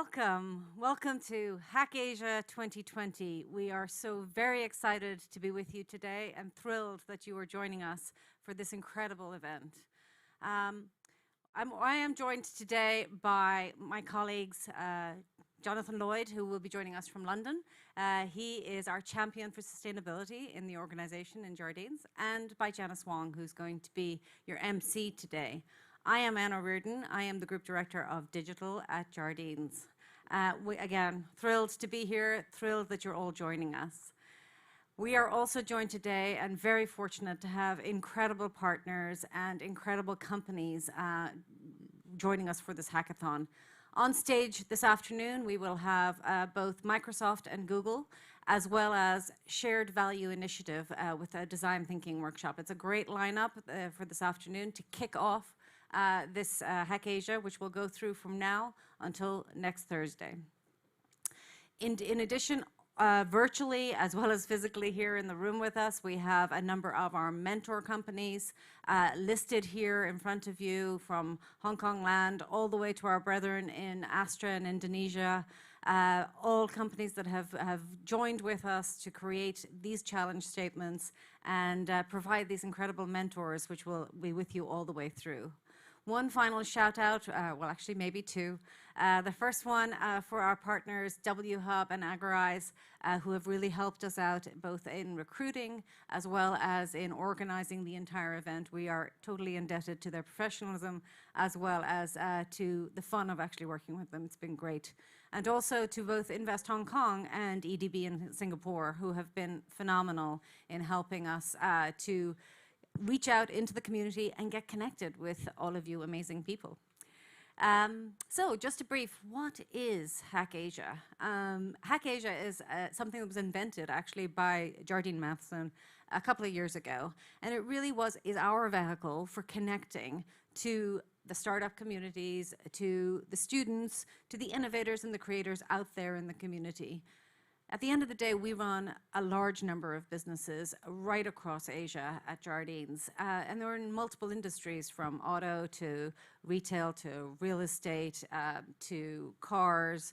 Welcome to HACK.ASIA 2020. We are so very excited to be with you today and thrilled that you are joining us for this incredible event. I am joined today by my colleagues, Jonathan Lloyd, who will be joining us from London. He is our champion for sustainability in the organization in Jardines, and by Janice Wong, who's going to be your MC today. I am Anna Reardon. I am the Group Director of Digital at Jardines. Again, thrilled to be here, thrilled that you're all joining us. We are also joined today and very fortunate to have incredible partners and incredible companies joining us for this hackathon. On stage this afternoon, we will have both Microsoft and Google, as well as Shared Value Initiative with a design thinking workshop. It's a great lineup for this afternoon to kick off this HACK.ASIA, which we'll go through from now until next Thursday. In addition, virtually as well as physically here in the room with us, we have a number of our mentor companies listed here in front of you, from Hong Kong land all the way to our brethren in Astra and Indonesia, all companies that have joined with us to create these challenge statements and provide these incredible mentors which will be with you all the way through. One final shout out, well actually maybe two. The first one for our partners WHub and Agorize, who have really helped us out both in recruiting as well as in organizing the entire event. We are totally indebted to their professionalism as well as to the fun of actually working with them. It's been great. And also to both Invest Hong Kong and EDB in Singapore, who have been phenomenal in helping us to reach out into the community and get connected with all of you amazing people. So just a brief, what is HACK.ASIA? HACK.ASIA is something that was invented actually by Jardine Matheson a couple of years ago, and it really is our vehicle for connecting to the startup communities, to the students, to the innovators and the creators out there in the community. At the end of the day, we run a large number of businesses right across Asia at Jardines, and they're in multiple industries, from auto to retail to real estate to cars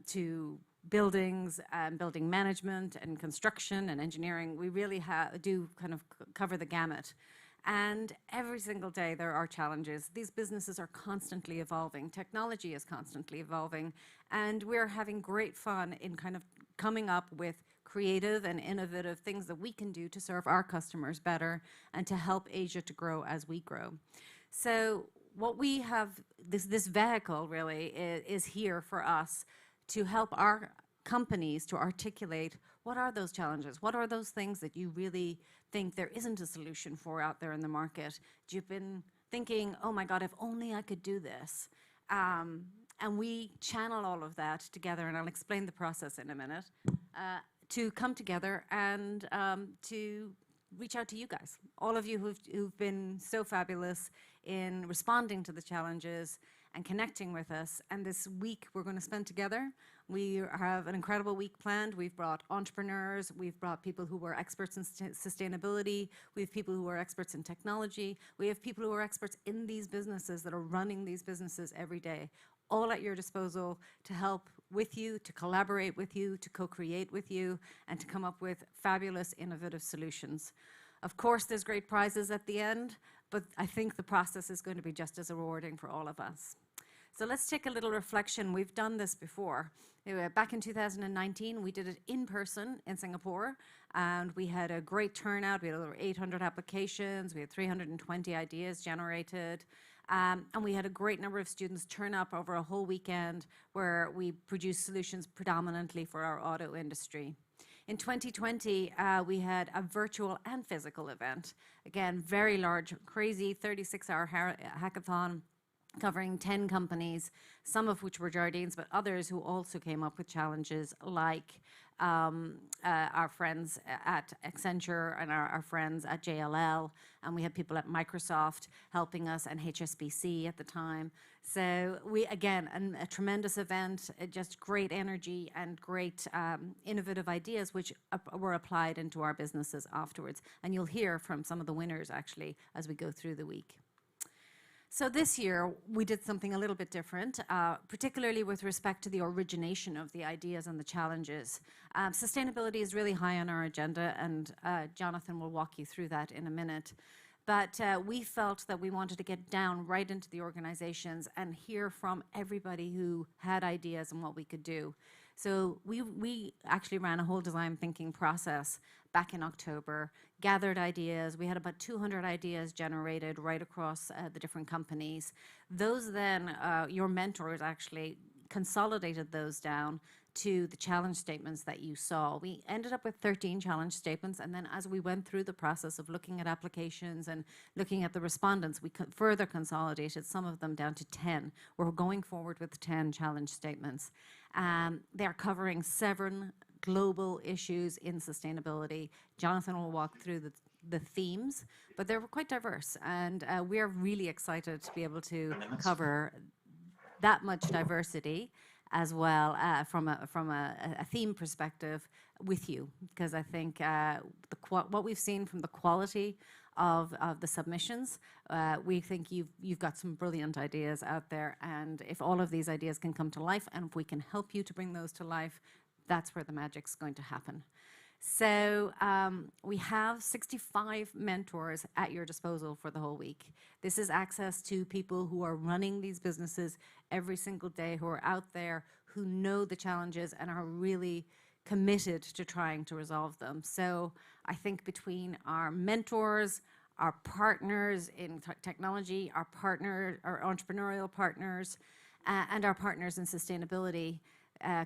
to buildings, building management and construction and engineering. We really do kind of cover the gamut. And every single day there are challenges. These businesses are constantly evolving. Technology is constantly evolving. And we're having great fun in kind of coming up with creative and innovative things that we can do to serve our customers better and to help Asia to grow as we grow. So what we have, this vehicle really is here for us to help our companies to articulate what are those challenges, what are those things that you really think there isn't a solution for out there in the market. You've been thinking, oh my God, if only I could do this. And we channel all of that together, and I'll explain the process in a minute, to come together and to reach out to you guys, all of you who've been so fabulous in responding to the challenges and connecting with us. And this week we're going to spend together. We have an incredible week planned. We've brought entrepreneurs, we've brought people who are experts in sustainability, we have people who are experts in technology, we have people who are experts in these businesses that are running these businesses every day, all at your disposal to help with you, to collaborate with you, to co-create with you, and to come up with fabulous, innovative solutions. Of course, there's great prizes at the end, but I think the process is going to be just as rewarding for all of us. So let's take a little reflection. We've done this before. Back in 2019, we did it in person in Singapore, and we had a great turnout. We had over 800 applications. We had 320 ideas generated. And we had a great number of students turn up over a whole weekend where we produced solutions predominantly for our auto industry. In 2020, we had a virtual and physical event. Again, very large, crazy 36-hour hackathon covering 10 companies, some of which were Jardines, but others who also came up with challenges like our friends at Accenture and our friends at JLL, and we had people at Microsoft helping us and HSBC at the time. So we, again, a tremendous event, just great energy and great innovative ideas which were applied into our businesses afterwards. And you'll hear from some of the winners actually as we go through the week. So this year we did something a little bit different, particularly with respect to the origination of the ideas and the challenges. Sustainability is really high on our agenda, and Jonathan will walk you through that in a minute. But we felt that we wanted to get down right into the organizations and hear from everybody who had ideas and what we could do. So we actually ran a whole design thinking process back in October, gathered ideas. We had about 200 ideas generated right across the different companies. Those then, your mentors actually consolidated those down to the challenge statements that you saw. We ended up with 13 challenge statements, and then as we went through the process of looking at applications and looking at the respondents, we further consolidated some of them down to 10. We're going forward with 10 challenge statements. They're covering 7 global issues in sustainability. Jonathan will walk through the themes, but they're quite diverse, and we're really excited to be able to cover that much diversity as well from a theme perspective with you, because I think what we've seen from the quality of the submissions, we think you've got some brilliant ideas out there, and if all of these ideas can come to life, and if we can help you to bring those to life, that's where the magic's going to happen. So we have 65 mentors at your disposal for the whole week. This is access to people who are running these businesses every single day, who are out there, who know the challenges and are really committed to trying to resolve them. So I think between our mentors, our partners in technology, our entrepreneurial partners, and our partners in sustainability,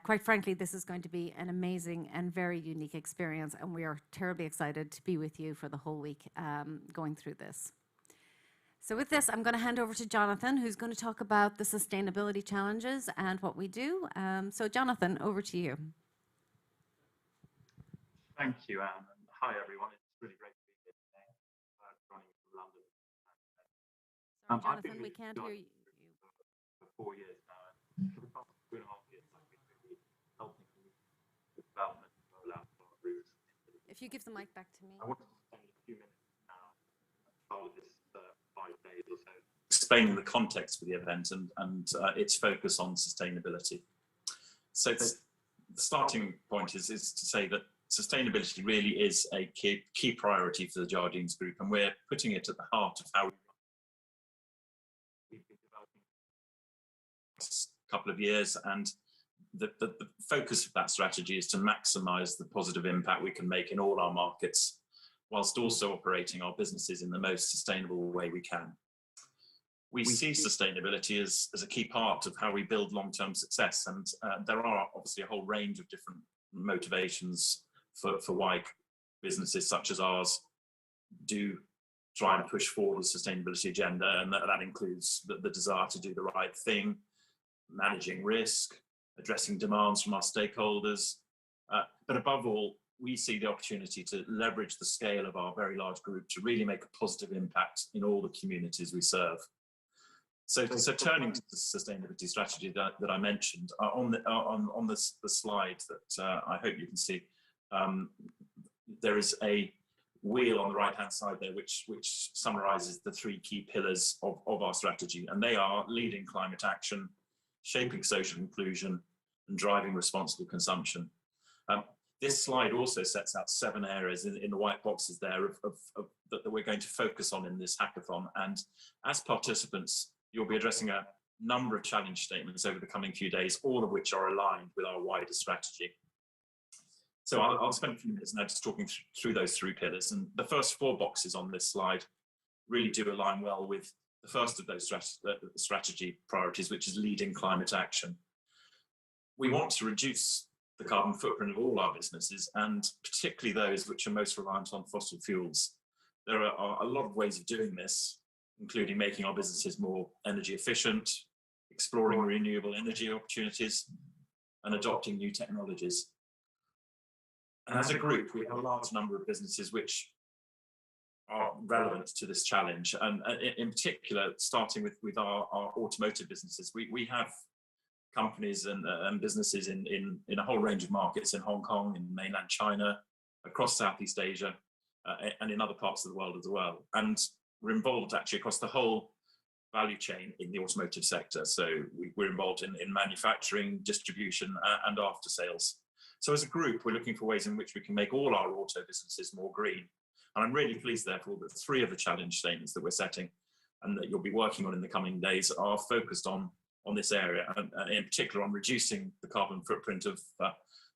quite frankly, this is going to be an amazing and very unique experience, and we are terribly excited to be with you for the whole week going through this. So with this, I'm going to hand over to Jonathan, who's going to talk about the sustainability challenges and what we do. So Jonathan, over to you. Thank you, Anne. And hi, everyone. It's really great to be here today, running from London. Sorry, Jonathan, we can't hear you. For 4 years now. And for the past 2.5 years, I've been really helping the development and rollout of our routes. If you give the mic back to me. I want to spend a few minutes now, part of this 5 days or so, explaining the context for the event and its focus on sustainability. So the starting point is to say that sustainability really is a key priority for the Jardines Group, and we're putting it at the heart of how we've been developing this couple of years, and the focus of that strategy is to maximize the positive impact we can make in all our markets, whilst also operating our businesses in the most sustainable way we can. We see sustainability as a key part of how we build long-term success, and there are obviously a whole range of different motivations for why businesses such as ours do try and push forward the sustainability agenda, and that includes the desire to do the right thing, managing risk, addressing demands from our stakeholders, but above all, we see the opportunity to leverage the scale of our very large group to really make a positive impact in all the communities we serve. So turning to the sustainability strategy that I mentioned, on the slide that I hope you can see, there is a wheel on the right-hand side there which summarizes the 3 key pillars of our strategy, and they are leading climate action, shaping social inclusion, and driving responsible consumption. This slide also sets out 7 areas in the white boxes there that we're going to focus on in this hackathon. And as participants, you'll be addressing a number of challenge statements over the coming few days, all of which are aligned with our wider strategy. So I'll spend a few minutes now just talking through those 3 pillars. And the first 4 boxes on this slide really do align well with the first of those strategy priorities, which is leading climate action. We want to reduce the carbon footprint of all our businesses, and particularly those which are most reliant on fossil fuels. There are a lot of ways of doing this, including making our businesses more energy efficient, exploring renewable energy opportunities, and adopting new technologies. And as a group, we have a large number of businesses which are relevant to this challenge. And in particular, starting with our automotive businesses, we have companies and businesses in a whole range of markets, in Hong Kong, in mainland China, across Southeast Asia, and in other parts of the world as well. And we're involved actually across the whole value chain in the automotive sector. So we're involved in manufacturing, distribution, and after sales. So as a group, we're looking for ways in which we can make all our auto businesses more green. And I'm really pleased, therefore, that 3 of the challenge statements that we're setting and that you'll be working on in the coming days are focused on this area, and in particular on reducing the carbon footprint of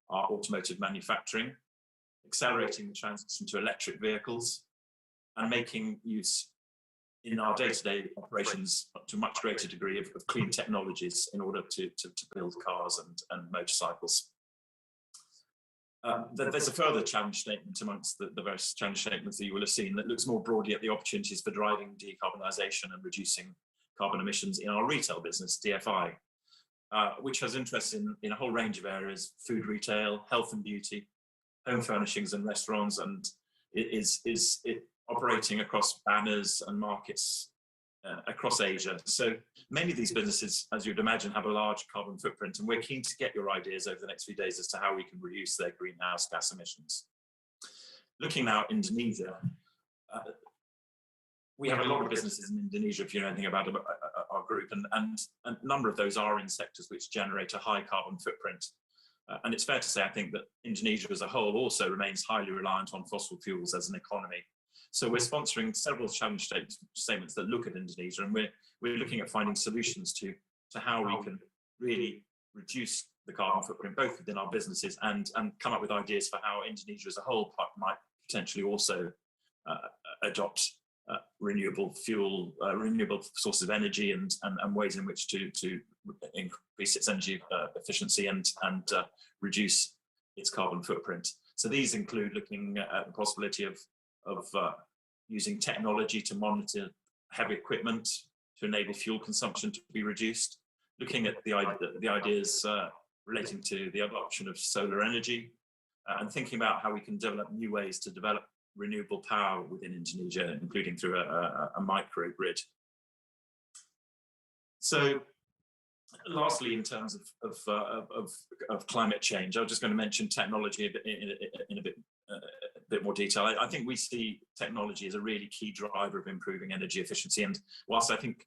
our automotive manufacturing, accelerating the transition to electric vehicles, and making use in our day-to-day operations to a much greater degree of clean technologies in order to build cars and motorcycles. There's a further challenge statement amongst the various challenge statements that you will have seen that looks more broadly at the opportunities for driving decarbonisation and reducing carbon emissions in our retail business, DFI, which has interest in a whole range of areas: food retail, health and beauty, home furnishings and restaurants, and it is operating across banners and markets across Asia. So many of these businesses, as you'd imagine, have a large carbon footprint, and we're keen to get your ideas over the next few days as to how we can reduce their greenhouse gas emissions. Looking now at Indonesia, we have a lot of businesses in Indonesia, if you know anything about our group, and a number of those are in sectors which generate a high carbon footprint. And it's fair to say, I think, that Indonesia as a whole also remains highly reliant on fossil fuels as an economy. So we're sponsoring several challenge statements that look at Indonesia, and we're looking at finding solutions to how we can really reduce the carbon footprint, both within our businesses and come up with ideas for how Indonesia as a whole might potentially also adopt renewable sources of energy and ways in which to increase its energy efficiency and reduce its carbon footprint. So these include looking at the possibility of using technology to monitor heavy equipment to enable fuel consumption to be reduced, looking at the ideas relating to the adoption of solar energy, and thinking about how we can develop new ways to develop renewable power within Indonesia, including through a microgrid. So lastly, in terms of climate change, I'm just going to mention technology in a bit more detail. I think we see technology as a really key driver of improving energy efficiency. And whilst I think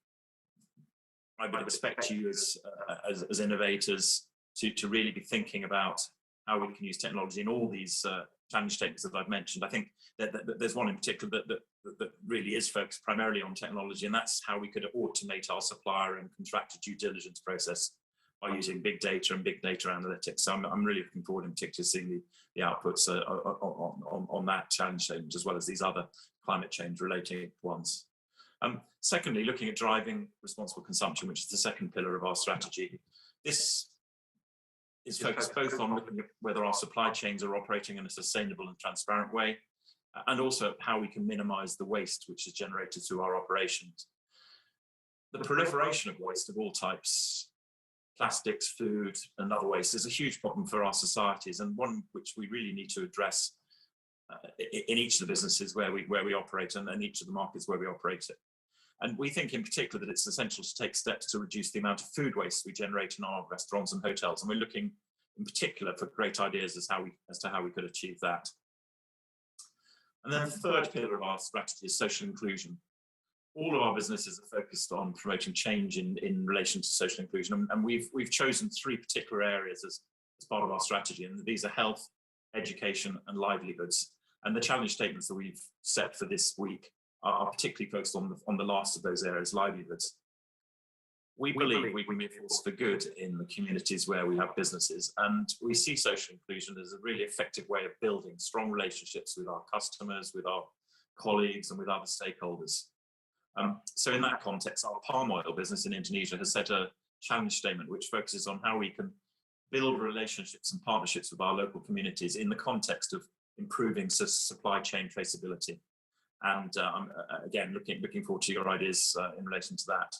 I would expect you as innovators to really be thinking about how we can use technology in all these challenge statements that I've mentioned, I think that there's one in particular that really is focused primarily on technology, and that's how we could automate our supplier and contractor due diligence process by using big data and big data analytics. So I'm really looking forward in particular to seeing the outputs on that challenge statement, as well as these other climate change related ones. Secondly, looking at driving responsible consumption, which is the second pillar of our strategy. This is focused both on looking at whether our supply chains are operating in a sustainable and transparent way, and also how we can minimize the waste which is generated through our operations. The proliferation of waste of all types, plastics, food, and other waste, is a huge problem for our societies, and one which we really need to address in each of the businesses where we operate and each of the markets where we operate it. And we think in particular that it's essential to take steps to reduce the amount of food waste we generate in our restaurants and hotels. And we're looking in particular for great ideas as to how we could achieve that. And then the third pillar of our strategy is social inclusion. All of our businesses are focused on promoting change in relation to social inclusion. And we've chosen 3 particular areas as part of our strategy. And these are health, education, and livelihoods. And the challenge statements that we've set for this week are particularly focused on the last of those areas, livelihoods. We believe we can be a force for good in the communities where we have businesses, and we see social inclusion as a really effective way of building strong relationships with our customers, with our colleagues, and with other stakeholders. So in that context, our palm oil business in Indonesia has set a challenge statement which focuses on how we can build relationships and partnerships with our local communities in the context of improving supply chain traceability. And again, looking forward to your ideas in relation to that.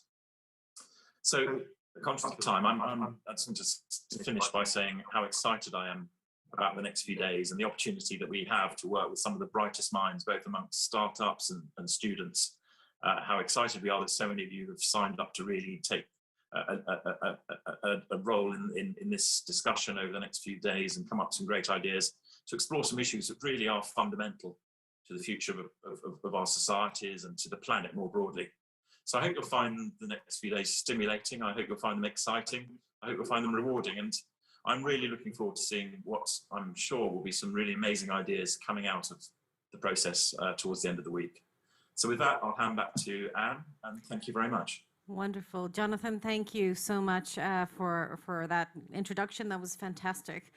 So, conscious of time, I just want to finish by saying how excited I am about the next few days and the opportunity that we have to work with some of the brightest minds, both amongst startups and students. How excited we are that so many of you have signed up to really take a role in this discussion over the next few days and come up with some great ideas to explore some issues that really are fundamental to the future of our societies and to the planet more broadly. So I hope you'll find the next few days stimulating. I hope you'll find them exciting. I hope you'll find them rewarding. And I'm really looking forward to seeing what I'm sure will be some really amazing ideas coming out of the process towards the end of the week. So with that, I'll hand back to Anne, and thank you very much. Wonderful. Jonathan, thank you so much for that introduction. That was fantastic.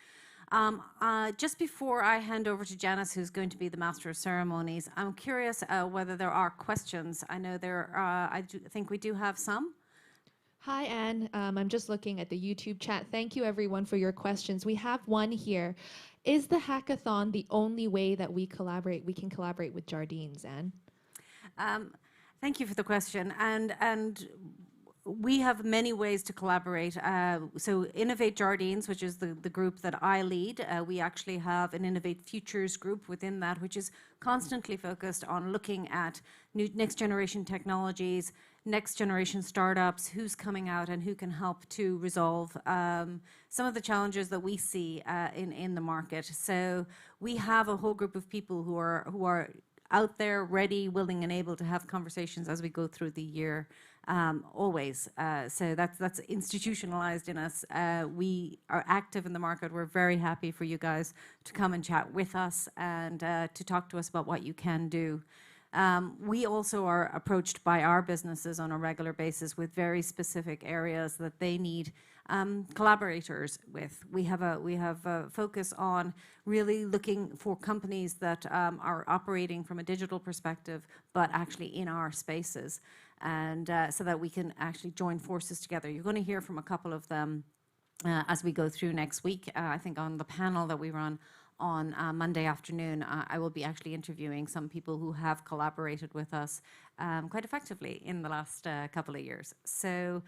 Just before I hand over to Janice, who's going to be the Master of Ceremonies, I'm curious whether there are questions. I know I think we do have some. Hi, Anne. I'm just looking at the YouTube chat. Thank you, everyone, for your questions. We have one here. Is the hackathon the only way that we can collaborate with Jardines, Anne? Thank you for the question. And we have many ways to collaborate. So Innovate Jardines, which is the group that I lead, we actually have an Innovate Futures group within that, which is constantly focused on looking at next generation technologies, next generation startups, who's coming out and who can help to resolve some of the challenges that we see in the market. So we have a whole group of people who are out there, ready, willing, and able to have conversations as we go through the year, always. So that's institutionalized in us. We are active in the market. We're very happy for you guys to come and chat with us and to talk to us about what you can do. We also are approached by our businesses on a regular basis with very specific areas that they need collaborators with. We have a focus on really looking for companies that are operating from a digital perspective, but actually in our spaces, and so that we can actually join forces together. You're going to hear from a couple of them as we go through next week. I think on the panel that we run on Monday afternoon, I will be actually interviewing some people who have collaborated with us quite effectively in the last couple of years. So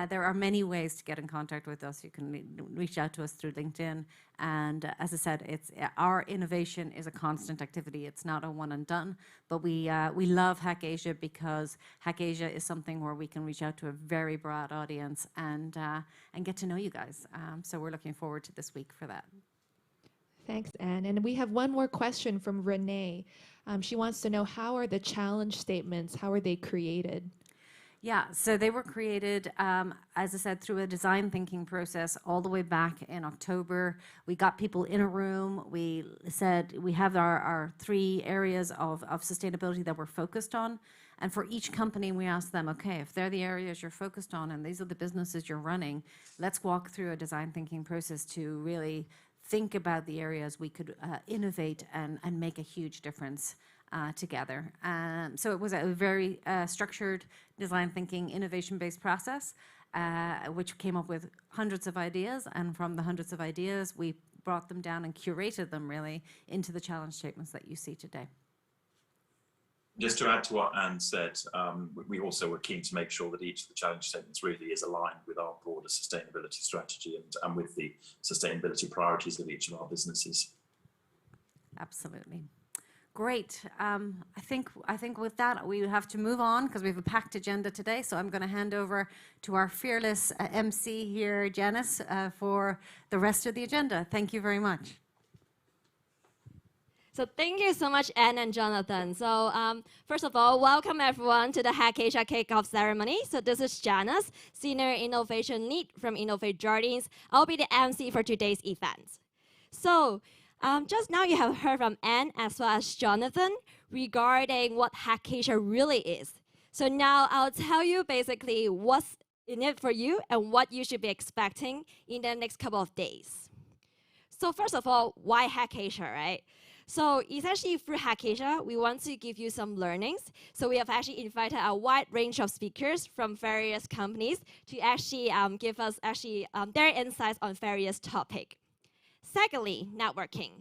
there are many ways to get in contact with us. You can reach out to us through LinkedIn. And as I said, our innovation is a constant activity. It's not a one and done. But we love HACK.ASIA because HACK.ASIA is something where we can reach out to a very broad audience and get to know you guys. So we're looking forward to this week for that. Thanks, Anne. And we have one more question from Renee. She wants to know, how are the challenge statements, how are they created? Yeah, so they were created, as I said, through a design thinking process all the way back in October. We got people in a room. We said we have our 3 areas of sustainability that we're focused on. And for each company, we asked them, okay, if they're the areas you're focused on and these are the businesses you're running, let's walk through a design thinking process to really think about the areas we could innovate and make a huge difference together. So it was a very structured design thinking, innovation-based process, which came up with hundreds of ideas. And from the hundreds of ideas, we brought them down and curated them really into the challenge statements that you see today. Just to add to what Anne said, we also were keen to make sure that each of the challenge statements really is aligned with our broader sustainability strategy and with the sustainability priorities of each of our businesses. Absolutely. Great. I think with that, we have to move on because we have a packed agenda today. So I'm going to hand over to our fearless MC here, Janice, for the rest of the agenda. Thank you very much. So thank you so much, Anne and Jonathan. So first of all, welcome everyone to the HACK.ASIA kickoff ceremony. So this is Janice, Senior Innovation Lead from Innovate Jardines. I'll be the MC for today's event. So just now you have heard from Anne as well as Jonathan regarding what HACK.ASIA really is. So now I'll tell you basically what's in it for you and what you should be expecting in the next couple of days. So first of all, why HACK.ASIA, right? So essentially through HACK.ASIA, we want to give you some learnings. So we have actually invited a wide range of speakers from various companies to actually give us their insights on various topics. Secondly, networking.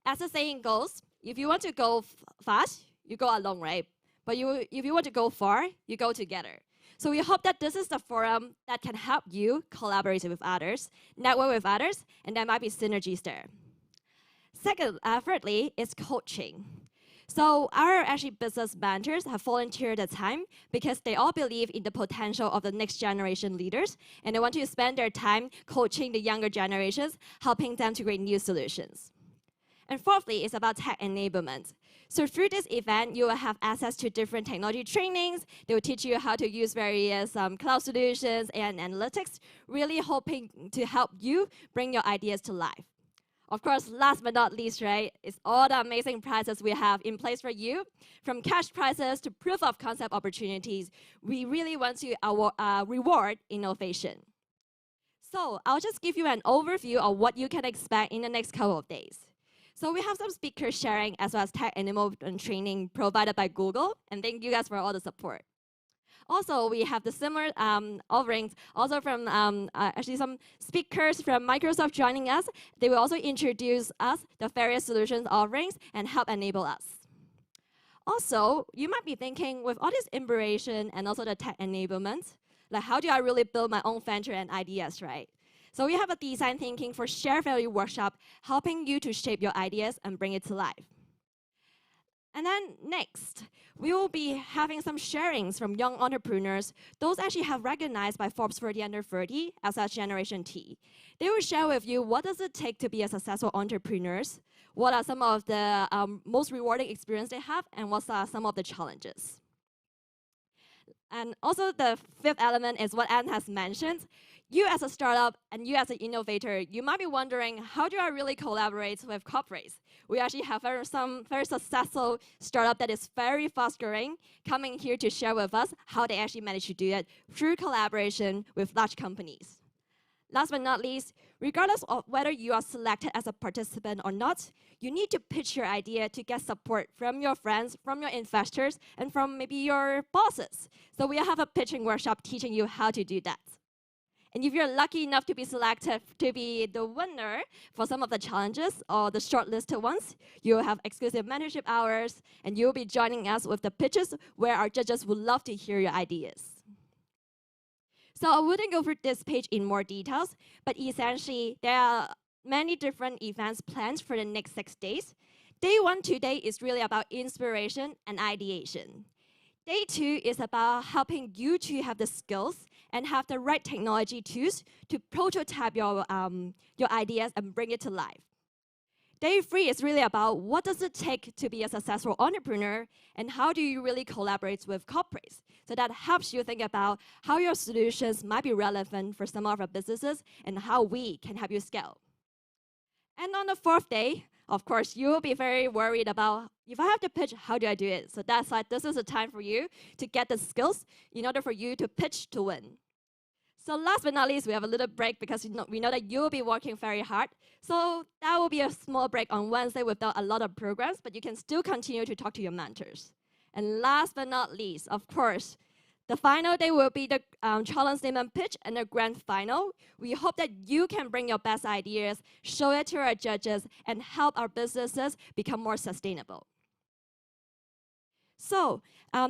As the saying goes, if you want to go fast, you go alone, right? But if you want to go far, you go together. So we hope that this is the forum that can help you collaborate with others, network with others, and there might be synergies there. Thirdly, is coaching. So our business mentors have volunteered their time because they all believe in the potential of the next generation leaders, and they want to spend their time coaching the younger generations, helping them to create new solutions. And fourthly, it's about tech enablement. So through this event, you will have access to different technology trainings. They will teach you how to use various cloud solutions and analytics, really hoping to help you bring your ideas to life. Of course, last but not least, right, is all the amazing prizes we have in place for you. From cash prizes to proof of concept opportunities, we really want to reward innovation. So I'll just give you an overview of what you can expect in the next couple of days. So we have some speakers sharing as well as tech enablement training provided by Google, and thank you guys for all the support. Also, we have the similar offerings also from actually some speakers from Microsoft joining us. They will also introduce us the various solutions offerings and help enable us. Also, you might be thinking with all this inspiration and also the tech enablement, like how do I really build my own venture and ideas, right? So we have a design thinking for share value workshop, helping you to shape your ideas and bring it to life. And then next, we will be having some sharings from young entrepreneurs. Those actually have recognized by Forbes 30 Under 30 as a Generation T. They will share with you what does it take to be a successful entrepreneur, what are some of the most rewarding experience they have, and what are some of the challenges. And also the fifth element is what Anne has mentioned. You as a startup and you as an innovator, you might be wondering, how do I really collaborate with corporates? We actually have some very successful startup that is very fast growing coming here to share with us how they actually manage to do it through collaboration with large companies. Last but not least, regardless of whether you are selected as a participant or not, you need to pitch your idea to get support from your friends, from your investors, and from maybe your bosses. So we have a pitching workshop teaching you how to do that. And if you're lucky enough to be selected to be the winner for some of the challenges or the shortlisted ones, you will have exclusive mentorship hours, and you'll be joining us with the pitches where our judges would love to hear your ideas. So I wouldn't go through this page in more details, but essentially there are many different events planned for the next 6 days. Day 1 today is really about inspiration and ideation. Day 2 is about helping you to have the skills and have the right technology tools to prototype your ideas and bring it to life. Day 3 is really about what does it take to be a successful entrepreneur and how do you really collaborate with corporates. So that helps you think about how your solutions might be relevant for some of our businesses and how we can help you scale. And on the 4th day, of course, you will be very worried about, if I have to pitch, how do I do it? So that's why this is a time for you to get the skills in order for you to pitch to win. So last but not least, we have a little break because we know that you'll be working very hard. So that will be a small break on Wednesday without a lot of programs, but you can still continue to talk to your mentors. And last but not least, of course, the final day will be the challenge statement pitch and the grand final. We hope that you can bring your best ideas, show it to our judges, and help our businesses become more sustainable. So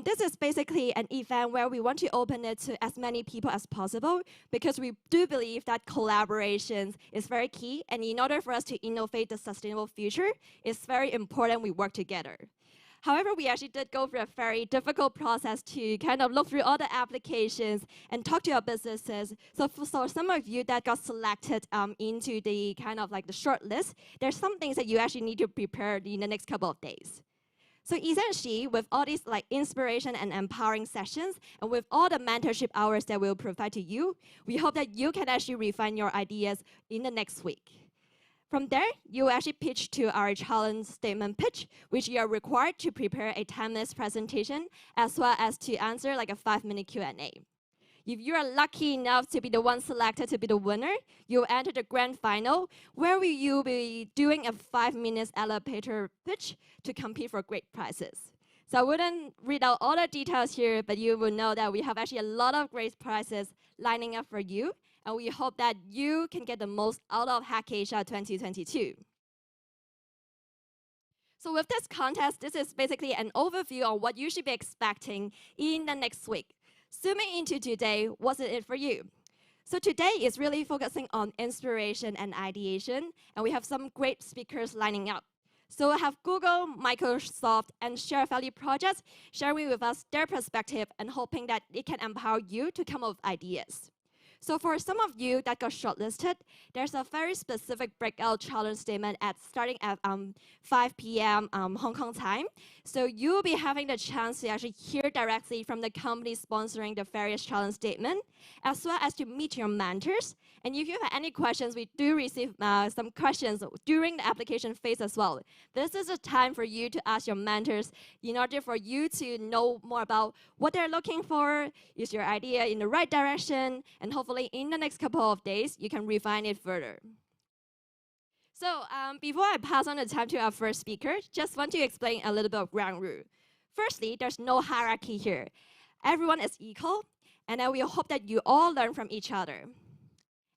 this is basically an event where we want to open it to as many people as possible because we do believe that collaboration is very key. And in order for us to innovate the sustainable future, it's very important we work together. However, we actually did go through a very difficult process to kind of look through all the applications and talk to our businesses. So for some of you that got selected into the kind of like the short list, there's some things that you actually need to prepare in the next couple of days. So essentially, with all these like inspiration and empowering sessions, and with all the mentorship hours that we'll provide to you, we hope that you can actually refine your ideas in the next week. From there, you will actually pitch to our challenge statement pitch, which you are required to prepare a 10-minute presentation, as well as to answer like a 5-minute Q&A. If you are lucky enough to be the one selected to be the winner, you'll enter the grand final, where you'll be doing a 5-minute elevator pitch to compete for great prizes. So I wouldn't read out all the details here, but you will know that we have actually a lot of great prizes lining up for you, and we hope that you can get the most out of HACK.ASIA 2022. So with this contest, this is basically an overview on what you should be expecting in the next week. Zooming into today, what's it for you? So today is really focusing on inspiration and ideation, and we have some great speakers lining up. So we have Google, Microsoft, and Share Value Projects sharing with us their perspective and hoping that it can empower you to come up with ideas. So for some of you that got shortlisted, there's a very specific breakout challenge statement starting at 5 p.m. Hong Kong time. So you'll be having the chance to actually hear directly from the company sponsoring the various challenge statement, as well as to meet your mentors. And if you have any questions, we do receive some questions during the application phase as well. This is a time for you to ask your mentors in order for you to know more about what they're looking for, is your idea in the right direction, and hopefully in the next couple of days, you can refine it further. So before I pass on the time to our first speaker, just want to explain a little bit of ground rule. Firstly, there's no hierarchy here. Everyone is equal, and then we hope that you all learn from each other.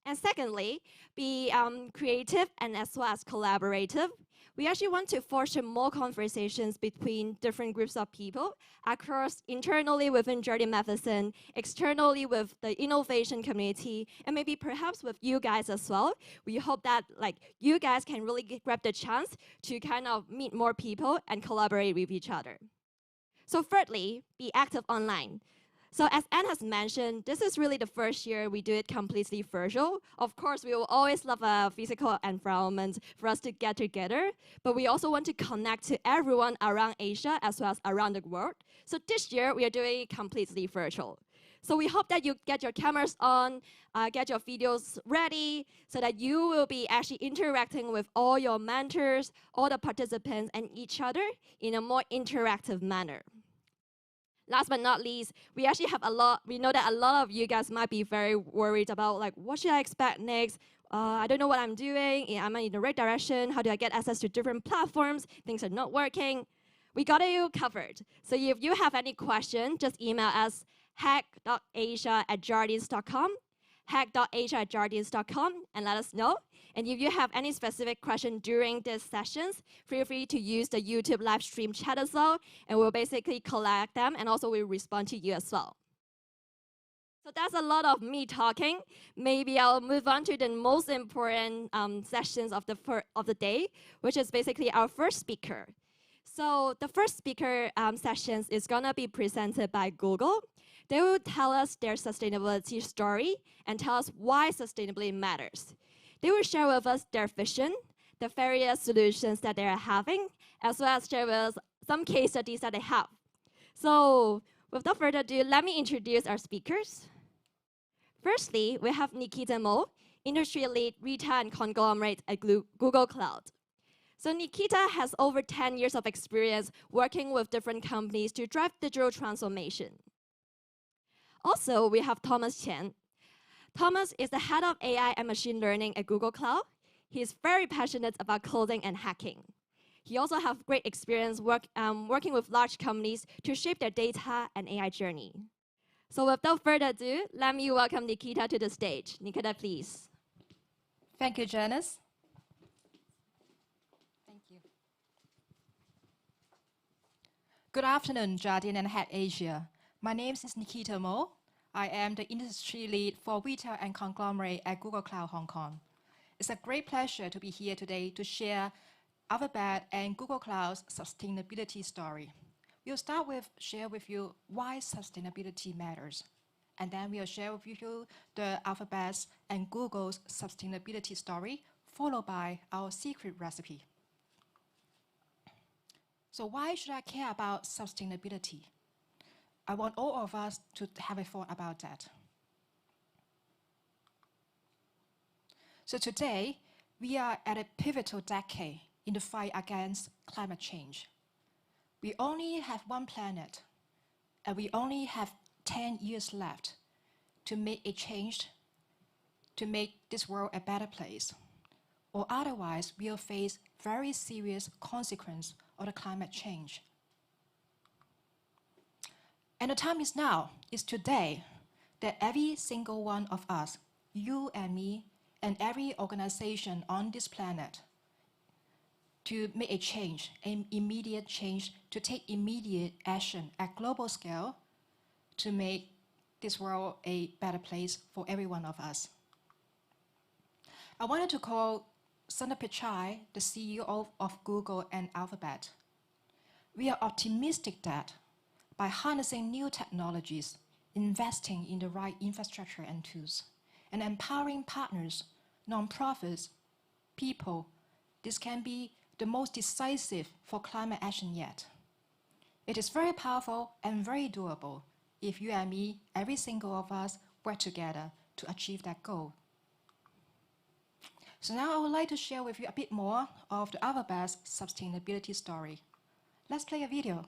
And secondly, be creative and as well as collaborative. We actually want to foster more conversations between different groups of people across internally within Jardine Matheson, externally with the innovation community, and maybe perhaps with you guys as well. We hope that you guys can really grab the chance to kind of meet more people and collaborate with each other. So thirdly, be active online. So as Anne has mentioned, this is really the first year we do it completely virtual. Of course, we will always love a physical environment for us to get together, but we also want to connect to everyone around Asia as well as around the world. So this year, we are doing it completely virtual. So we hope that you get your cameras on, get your videos ready, so that you will be actually interacting with all your mentors, all the participants, and each other in a more interactive manner. Last but not least, we know that a lot of you guys might be very worried about what should I expect next? I don't know what I'm doing. Am I in the right direction? How do I get access to different platforms? Things are not working. We got you covered. So if you have any question, just email us HACK.ASIA@jardines.com, HACK.ASIA@jardines.com, and let us know. And if you have any specific question during these sessions, feel free to use the YouTube live stream chat as well, and we'll basically collect them, and also we'll respond to you as well. So that's a lot of me talking. Maybe I'll move on to the most important sessions of the day, which is basically our first speaker. So the first speaker sessions is gonna be presented by Google. They will tell us their sustainability story and tell us why sustainability matters. They will share with us their vision, the various solutions that they are having, as well as share with us some case studies that they have. So without further ado, let me introduce our speakers. Firstly, we have Nikita Mo, Industry Lead Retail and Conglomerate at Google Cloud. So Nikita has over 10 years of experience working with different companies to drive digital transformation. Also, we have Thomas Chen. Thomas is the head of AI and machine learning at Google Cloud. He is very passionate about coding and hacking. He also has great experience working with large companies to shape their data and AI journey. So without further ado, let me welcome Nikita to the stage. Nikita, please. Thank you, Janice. Thank you. Good afternoon, Jardine and HACK.ASIA. My name is Nikita Mo. I am the industry lead for retail and conglomerate at Google Cloud Hong Kong. It's a great pleasure to be here today to share Alphabet and Google Cloud's sustainability story. We'll start with share with you why sustainability matters. And then we'll share with you the Alphabet's and Google's sustainability story, followed by our secret recipe. So why should I care about sustainability? I want all of us to have a thought about that. So today, we are at a pivotal decade in the fight against climate change. We only have one planet, and we only have 10 years left to make a change, to make this world a better place. Or otherwise, we'll face very serious consequences of the climate change. And the time is now, it's today, that every single one of us, you and me, and every organization on this planet, to make a change, an immediate change, to take immediate action at global scale to make this world a better place for every one of us. I wanted to call Sundar Pichai, the CEO of Google and Alphabet. We are optimistic that by harnessing new technologies, investing in the right infrastructure and tools, and empowering partners, nonprofits, people. This can be the most decisive for climate action yet. It is very powerful and very doable if you and me, every single of us, work together to achieve that goal. So now I would like to share with you a bit more of the Alphabet's sustainability story. Let's play a video.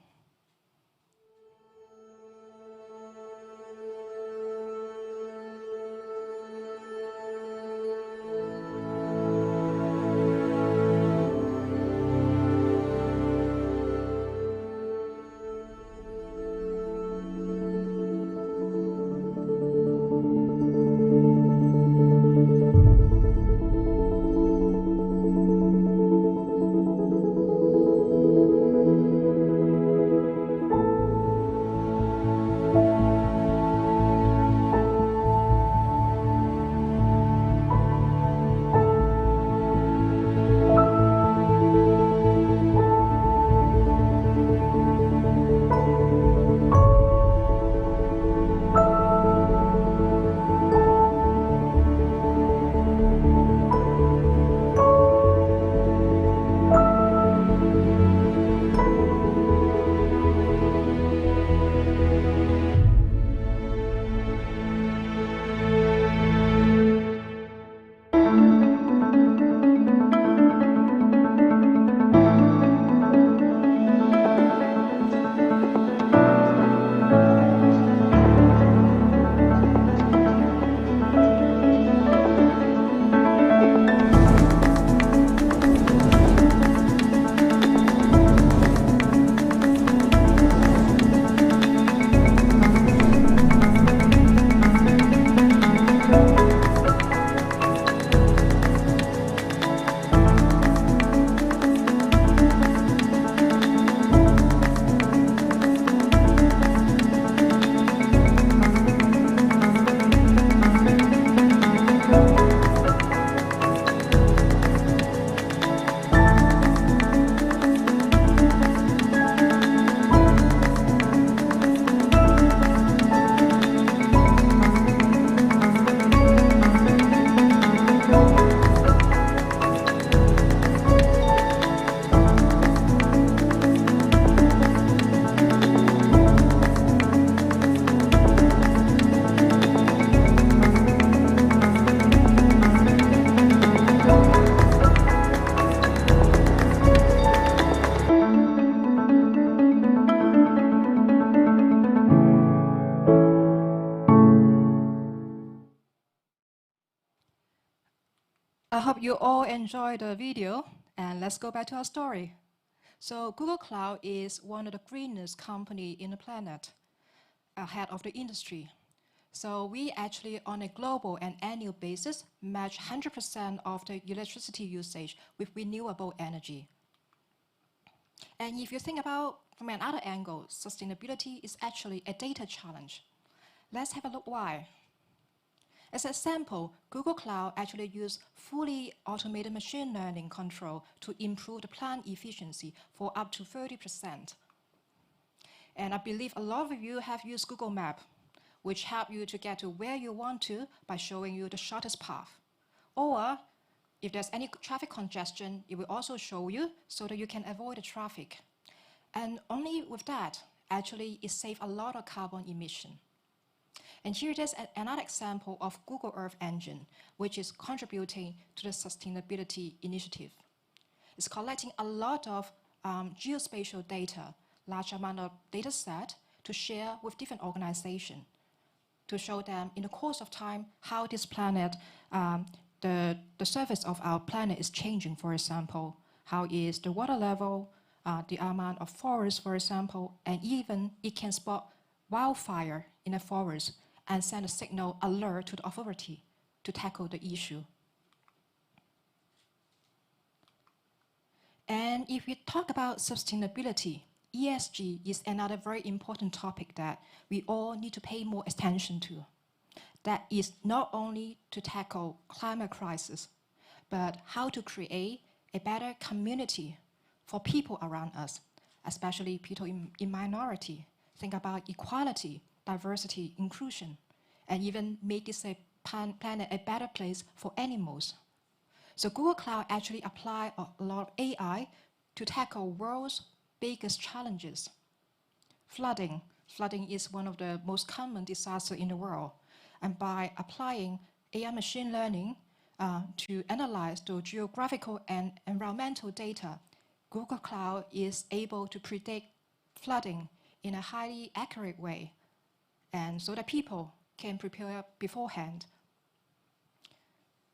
I hope you all enjoyed the video, and let's go back to our story. So Google Cloud is one of the greenest company in the planet, ahead of the industry. So we actually, on a global and annual basis, match 100% of the electricity usage with renewable energy. And if you think about from another angle, sustainability is actually a data challenge. Let's have a look why. As an example, Google Cloud actually uses fully automated machine learning control to improve the plant efficiency for up to 30%. And I believe a lot of you have used Google Maps, which help you to get to where you want to by showing you the shortest path. Or if there's any traffic congestion, it will also show you so that you can avoid the traffic. And only with that, actually, it saves a lot of carbon emission. And here it is another example of Google Earth Engine, which is contributing to the sustainability initiative. It's collecting a lot of geospatial data, large amount of data set to share with different organizations to show them in the course of time how this planet, the surface of our planet is changing, for example, how is the water level, the amount of forest, for example, and even it can spot wildfire in a forest and send a signal alert to the authority to tackle the issue. And if we talk about sustainability, ESG is another very important topic that we all need to pay more attention to. That is not only to tackle climate crisis, but how to create a better community for people around us, especially people in minority. Think about equality, diversity, inclusion, and even make this a planet a better place for animals. So Google Cloud actually apply a lot of AI to tackle world's biggest challenges. Flooding. Flooding is one of the most common disasters in the world. And by applying AI machine learning to analyze the geographical and environmental data, Google Cloud is able to predict flooding in a highly accurate way, and so that people can prepare beforehand.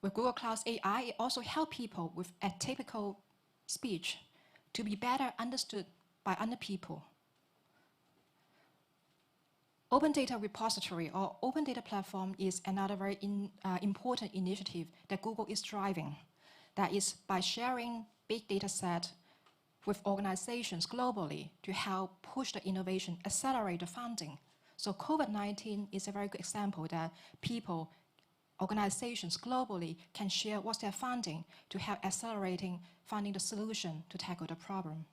With Google Cloud's AI, it also helps people with atypical speech to be better understood by other people. Open Data Repository or Open Data Platform is another very important initiative that Google is driving. That is by sharing big data set with organizations globally to help push the innovation, accelerate the funding. So COVID-19 is a very good example that people, organizations globally can share what's their funding to help accelerating finding the solution to tackle the problem.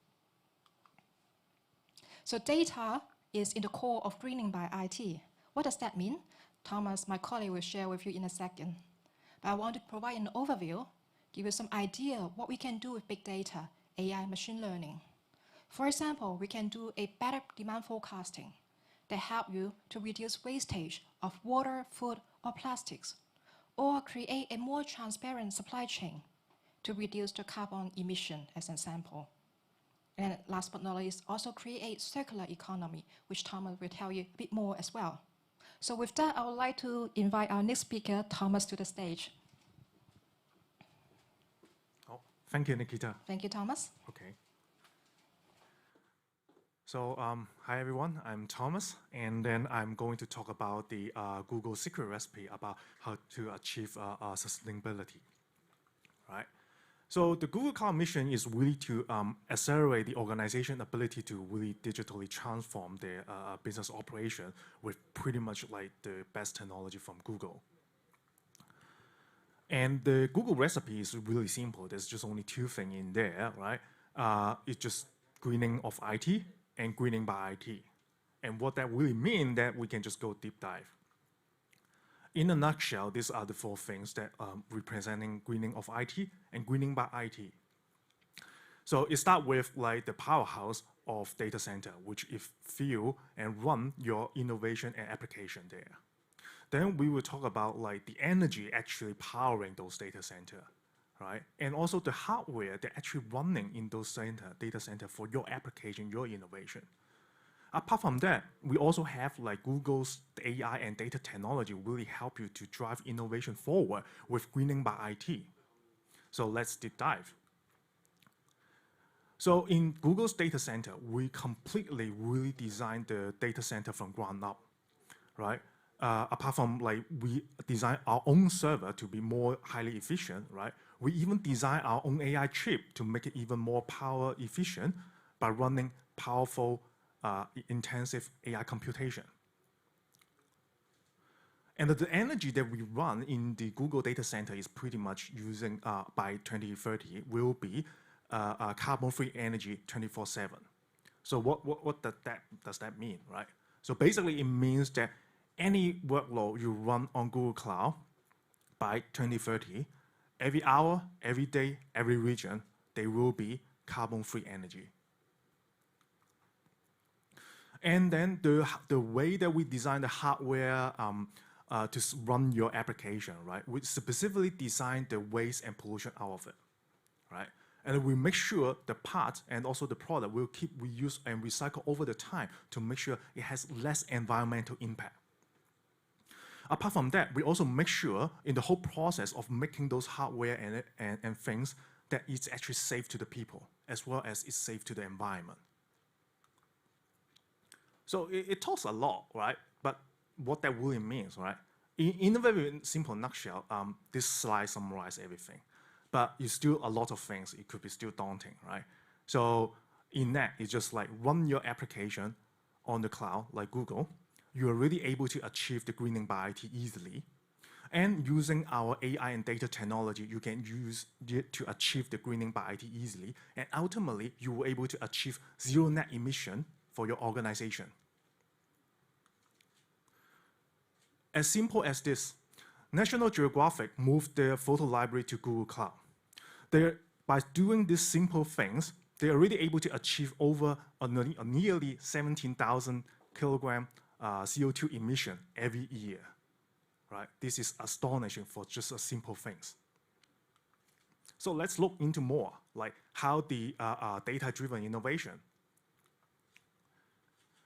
So data is in the core of greening by IT. What does that mean? Thomas, my colleague, will share with you in a second. But I want to provide an overview, give you some idea of what we can do with big data, AI, machine learning. For example, we can do a better demand forecasting that help you to reduce wastage of water, food, or plastics, or create a more transparent supply chain to reduce the carbon emission as an example. And last but not least, also create circular economy, which Thomas will tell you a bit more as well. So with that, I would like to invite our next speaker, Thomas, to the stage. Oh, thank you, Nikita. Thank you, Thomas. Okay. So, hi everyone, I'm Thomas, and then I'm going to talk about the Google secret recipe about how to achieve sustainability, right? So the Google Cloud mission is really to accelerate the organization ability to really digitally transform their business operation with pretty much like the best technology from Google. And the Google recipe is really simple. There's just only two things in there, right? It's just greening of IT and greening by IT. And what that really means that we can just go deep dive. In a nutshell, these are the four things that representing greening of IT and greening by IT. So it starts with like the powerhouse of data center, which is fuel and run your innovation and application there. Then we will talk about like the energy actually powering those data center, right? And also the hardware that actually running in those data center for your application, your innovation. Apart from that, we also have like Google's AI and data technology really help you to drive innovation forward with greening by IT. So let's deep dive. So in Google's data center, we completely really designed the data center from ground up, right? Apart from like we design our own server to be more highly efficient, right? We even design our own AI chip to make it even more power efficient by running powerful intensive AI computation. And the energy that we run in the Google data center is pretty much using, by 2030, will be carbon-free energy 24/7. So what does that mean, right? So basically it means that any workload you run on Google Cloud by 2030, every hour, every day, every region, they will be carbon-free energy. And then the way that we design the hardware to run your application, right? We specifically design the waste and pollution out of it, right? And we make sure the part and also the product will keep reused and recycled over the time to make sure it has less environmental impact. Apart from that, we also make sure in the whole process of making those hardware and things that it's actually safe to the people as well as it's safe to the environment. So it talks a lot, right? But what that really means, right? In a very simple nutshell, this slide summarizes everything. But it's still a lot of things. It could be still daunting, right? So in that, it's just like run your application on the cloud, like Google. You are really able to achieve the greening by IT easily. And using our AI and data technology, you can use it to achieve the greening by IT easily. And ultimately, you will be able to achieve zero net emission for your organization. As simple as this, National Geographic moved their photo library to Google Cloud. By doing these simple things, they're already able to achieve over a nearly 17,000 kilogram CO2 emission every year. Right? This is astonishing for just a simple things. So let's look into more, like how the data-driven innovation.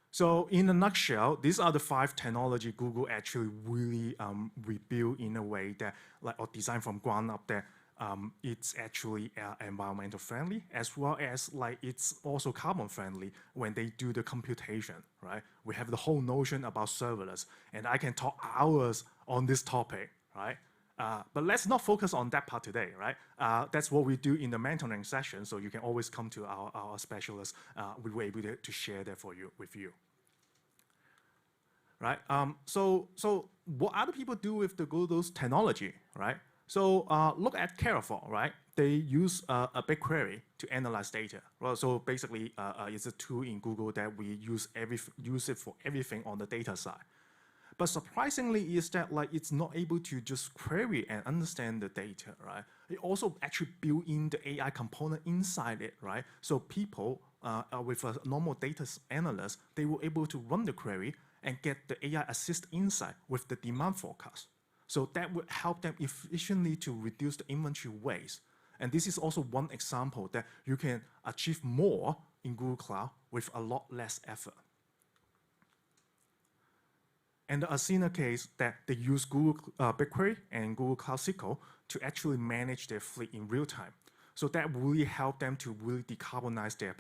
So in a nutshell, these are the 5 technology Google actually really rebuilt in a way that, like, or designed from ground up that it's actually environmental friendly, as well as like it's also carbon friendly when they do the computation, right? We have the whole notion about serverless, and I can talk hours on this topic, right? But let's not focus on that part today, right? That's what we do in the mentoring session, so you can always come to our specialists. We were able to share that with you. Right? So what other people do with the Google's technology, right? So look at Carrefour, right? They use a BigQuery to analyze data. Well, so basically, it's a tool in Google that we use it for everything on the data side. But surprisingly is that like it's not able to just query and understand the data, right? It also actually built in the AI component inside it, right? So people with a normal data analyst, they were able to run the query and get the AI assist insight with the demand forecast. So that would help them efficiently to reduce the inventory waste. And this is also one example that you can achieve more in Google Cloud with a lot less effort. And the Asina case that they use Google BigQuery and Google Cloud SQL to actually manage their fleet in real time. So that really helped them to really decarbonize their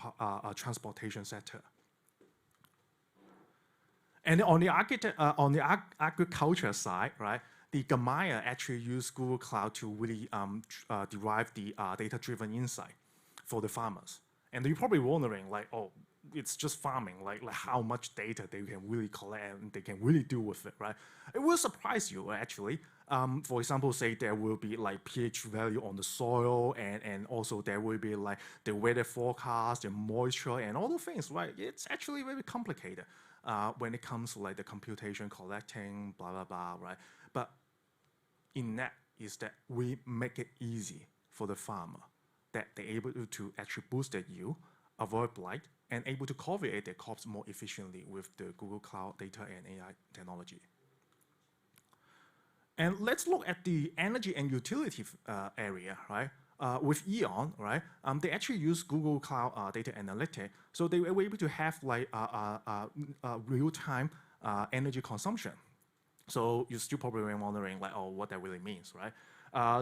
transportation sector. And on the agriculture side, right, the Gamaya actually used Google Cloud to really derive the data-driven insight for the farmers. And you're probably wondering, like, oh, it's just farming, like how much data they can really collect and they can really do with it, right? It will surprise you, actually. For example, say there will be like pH value on the soil, and also there will be like the weather forecast, the moisture, and all the things, right? It's actually very complicated when it comes to like the computation, collecting, blah, blah, blah, right? But in that is that we make it easy for the farmer, that they're able to actually boost their yield, avoid blight, and able to cultivate their crops more efficiently with the Google Cloud data and AI technology. And let's look at the energy and utility area, right? With Eon, right? They actually use Google Cloud data analytics, so they were able to have like real-time energy consumption. So you're still probably wondering, like, oh, what that really means, right?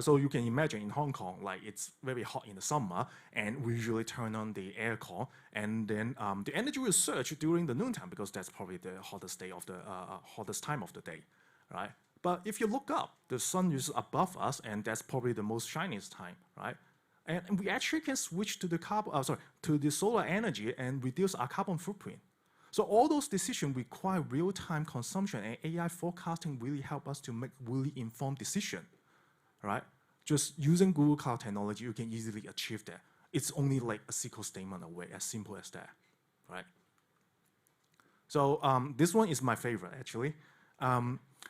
So you can imagine in Hong Kong, like it's very hot in the summer, and we usually turn on the aircon, and then the energy will surge during the noontime because that's probably the hottest day of the hottest time of the day, right? But if you look up, the sun is above us, and that's probably the most shiniest time, right? And we actually can switch to the to the solar energy and reduce our carbon footprint. So all those decisions require real-time consumption, and AI forecasting really help us to make really informed decisions, right? Just using Google Cloud technology, you can easily achieve that. It's only like a SQL statement away, as simple as that, right? So this one is my favorite, actually.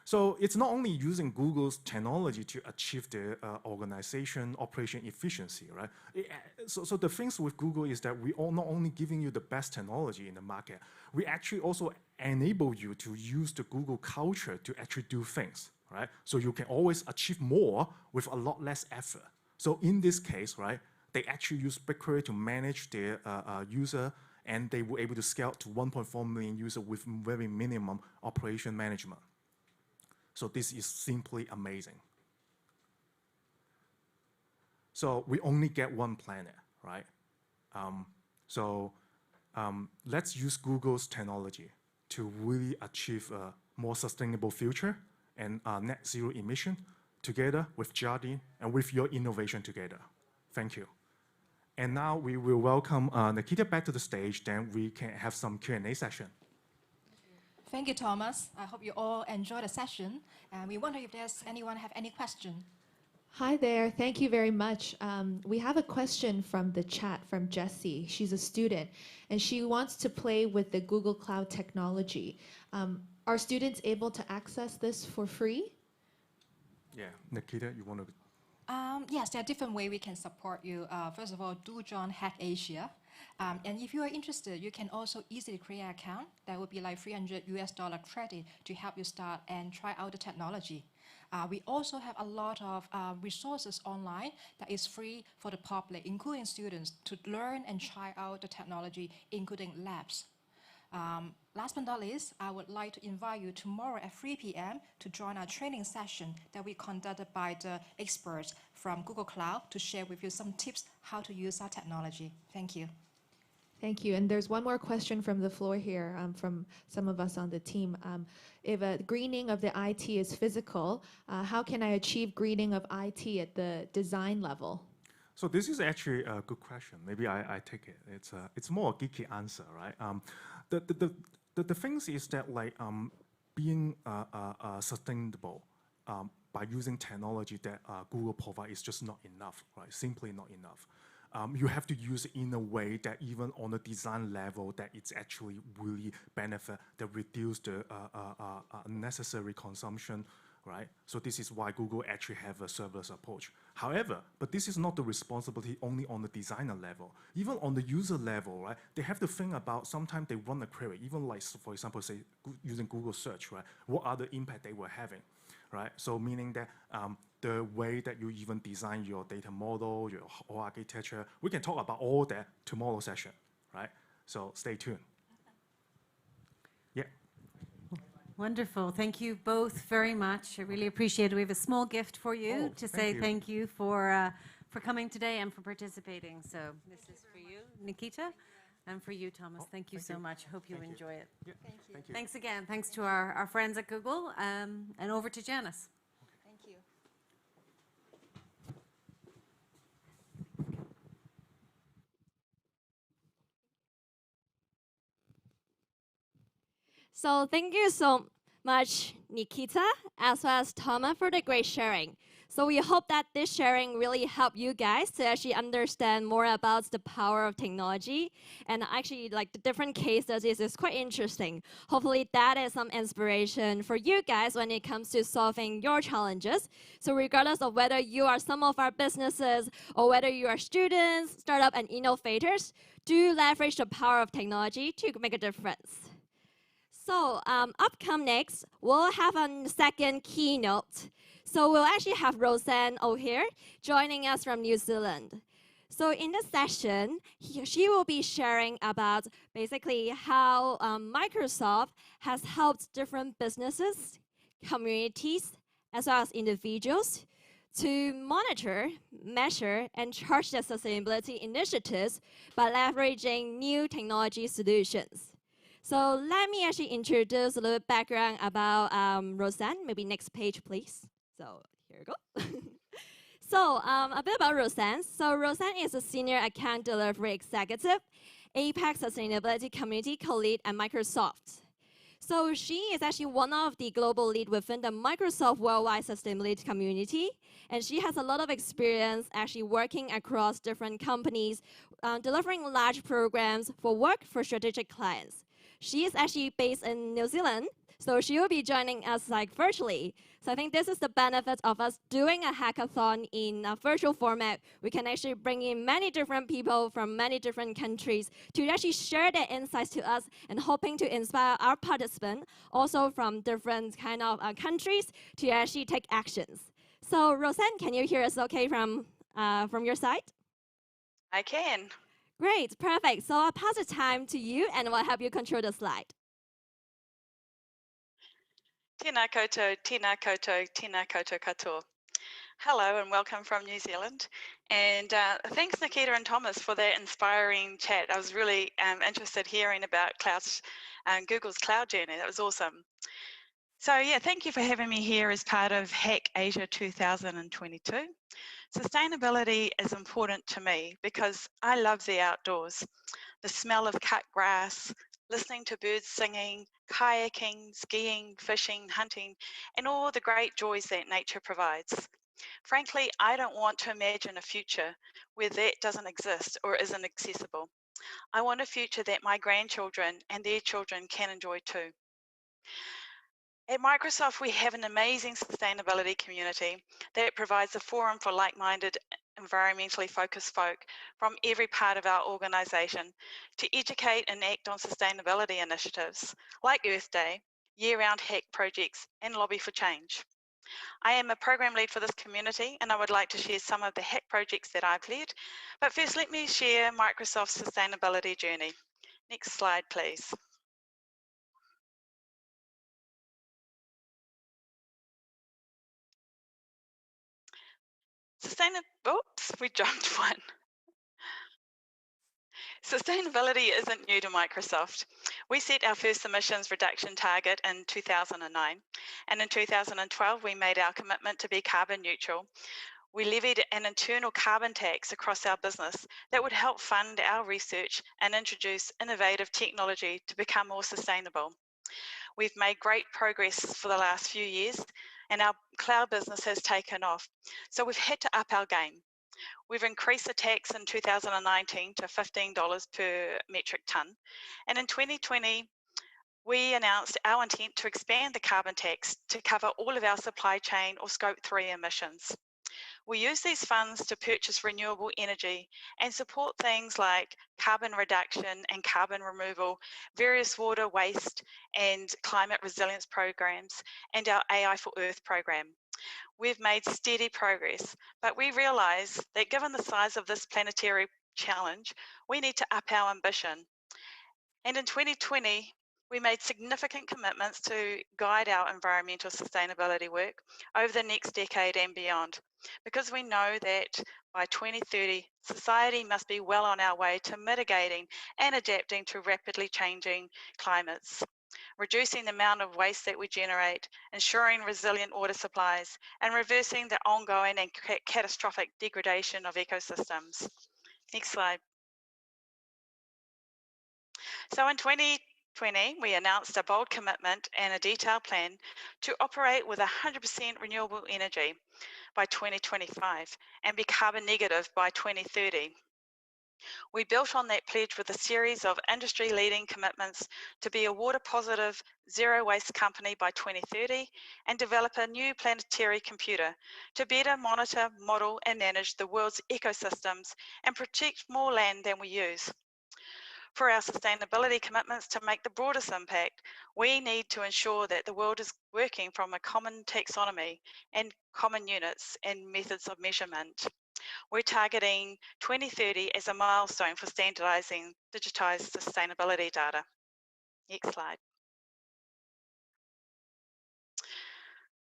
So it's not only using Google's technology to achieve the organization operation efficiency, right? So the things with Google is that we are not only giving you the best technology in the market, we actually also enable you to use the Google culture to actually do things, right? So you can always achieve more with a lot less effort. So in this case, right, they actually use BigQuery to manage their user, and they were able to scale to 1.4 million users with very minimum operation management. So this is simply amazing. So we only get one planet, right? Let's use Google's technology to really achieve a more sustainable future and net zero emission together with Jardines and with your innovation together. Thank you. And now we will welcome Nikita back to the stage, then we can have some Q&A session. Thank you, Thomas. I hope you all enjoyed the session. And we wonder if there's anyone have any question. Hi there. Thank you very much. We have a question from the chat from Jessie. She's a student, and she wants to play with the Google Cloud technology. Are students able to access this for free? Yeah, Nikita, you want to? Yes, there are different ways we can support you. First of all, do join HACK.ASIA. And if you are interested, you can also easily create an account. That would be like $300 credit to help you start and try out the technology. We also have a lot of resources online that is free for the public, including students, to learn and try out the technology, including labs. Last but not least, I would like to invite you tomorrow at 3 p.m. to join our training session that we conducted by the experts from Google Cloud to share with you some tips how to use our technology. Thank you. Thank you. And there's one more question from the floor here from some of us on the team. If greening of the IT is physical, how can I achieve greening of IT at the design level? So this is actually a good question. Maybe I take it. It's more a geeky answer, right? The things is that like being sustainable by using technology that Google provide is just not enough, right? Simply not enough. You have to use it in a way that even on the design level that it's actually really benefit, that reduce the unnecessary consumption, right? So this is why Google actually have a serverless approach. However, but this is not the responsibility only on the designer level. Even on the user level, right? They have to think about sometimes they run a query, even like, for example, say using Google search, right? What are the impact they were having, right? So meaning that the way that you even design your data model, your whole architecture, we can talk about all that tomorrow session, right? So stay tuned. Yeah. Wonderful. Thank you both very much. I really appreciate it. We have a small gift for you to say thank you for coming today and for participating. So this is for you, Nikita, and for you, Thomas. Thank you so much. Hope you enjoy it. Yeah. Thank you. Thanks again. Thanks to our friends at Google. And over to Janice. Thank you. So thank you so much, Nikita, as well as Thomas, for the great sharing. So we hope that this sharing really helped you guys to actually understand more about the power of technology, and actually like the different case studies is quite interesting. Hopefully that is some inspiration for you guys when it comes to solving your challenges. So regardless of whether you are some of our businesses or whether you are students, startup and innovators, do leverage the power of technology to make a difference. So upcoming next, we'll have a second keynote. So we'll actually have Roseanne O'Hare joining us from New Zealand. So in this session, she will be sharing about basically how Microsoft has helped different businesses, communities, as well as individuals to monitor, measure, and charge their sustainability initiatives by leveraging new technology solutions. So let me actually introduce a little background about Roseanne. Maybe next page, please. So here we go. So a bit about Roseanne. So Roseanne is a senior account delivery executive, APAC Sustainability Community co-lead at Microsoft. So she is actually one of the global lead within the Microsoft Worldwide Sustainability Community, and she has a lot of experience actually working across different companies, delivering large programs for work for strategic clients. She is actually based in New Zealand, so she will be joining us like virtually. So I think this is the benefit of us doing a hackathon in a virtual format. We can actually bring in many different people from many different countries to actually share their insights to us and hoping to inspire our participants also from different kind of countries to actually take actions. So Roseanne, can you hear us okay from your side? I can. Great, perfect. So I'll pass the time to you and we'll help you control the slide. Tēnā koutou, tēnā koutou, tēnā koutou katoa. Hello and welcome from New Zealand. And thanks Nikita and Thomas for that inspiring chat. I was really interested hearing about Google's cloud journey. That was awesome. So yeah, thank you for having me here as part of HACK.ASIA 2022. Sustainability is important to me because I love the outdoors. The smell of cut grass, listening to birds singing, kayaking, skiing, fishing, hunting, and all the great joys that nature provides. Frankly, I don't want to imagine a future where that doesn't exist or isn't accessible. I want a future that my grandchildren and their children can enjoy too. At Microsoft, we have an amazing sustainability community that provides a forum for like-minded, environmentally focused folk from every part of our organisation to educate and act on sustainability initiatives like Earth Day, year-round hack projects, and lobby for change. I am a program lead for this community, and I would like to share some of the hack projects that I've led. But first, let me share Microsoft's sustainability journey. Next slide, please. Oops, we jumped one. Sustainability isn't new to Microsoft. We set our first emissions reduction target in 2009, and in 2012 we made our commitment to be carbon neutral. We levied an internal carbon tax across our business that would help fund our research and introduce innovative technology to become more sustainable. We've made great progress for the last few years, and our cloud business has taken off, so we've had to up our game. We've increased the tax in 2019 to $15 per metric tonne, and in 2020 we announced our intent to expand the carbon tax to cover all of our supply chain or Scope 3 emissions. We use these funds to purchase renewable energy and support things like carbon reduction and carbon removal, various water, waste and climate resilience programs, and our AI for Earth program. We've made steady progress, but we realise that given the size of this planetary challenge, we need to up our ambition. And in 2020, we made significant commitments to guide our environmental sustainability work over the next decade and beyond, because we know that by 2030, society must be well on our way to mitigating and adapting to rapidly changing climates, reducing the amount of waste that we generate, ensuring resilient water supplies, and reversing the ongoing and catastrophic degradation of ecosystems. Next slide. So in 2020, we announced a bold commitment and a detailed plan to operate with 100% renewable energy by 2025 and be carbon negative by 2030. We built on that pledge with a series of industry-leading commitments to be a water positive, zero waste company by 2030 and develop a new planetary computer to better monitor, model and manage the world's ecosystems and protect more land than we use. For our sustainability commitments to make the broadest impact, we need to ensure that the world is working from a common taxonomy and common units and methods of measurement. We're targeting 2030 as a milestone for standardizing digitized sustainability data. Next slide.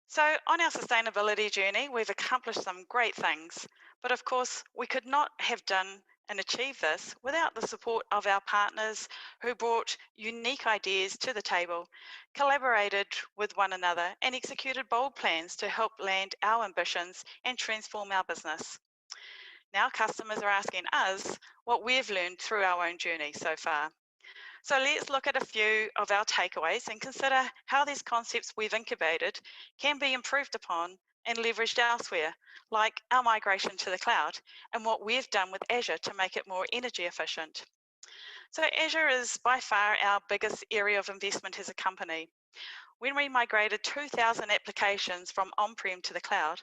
So on our sustainability journey, we've accomplished some great things, but of course we could not have done and achieve this without the support of our partners who brought unique ideas to the table, collaborated with one another and executed bold plans to help land our ambitions and transform our business. Now customers are asking us what we've learned through our own journey so far. So let's look at a few of our takeaways and consider how these concepts we've incubated can be improved upon and leveraged elsewhere, like our migration to the cloud and what we've done with Azure to make it more energy efficient. So Azure is by far our biggest area of investment as a company. When we migrated 2,000 applications from on-prem to the cloud,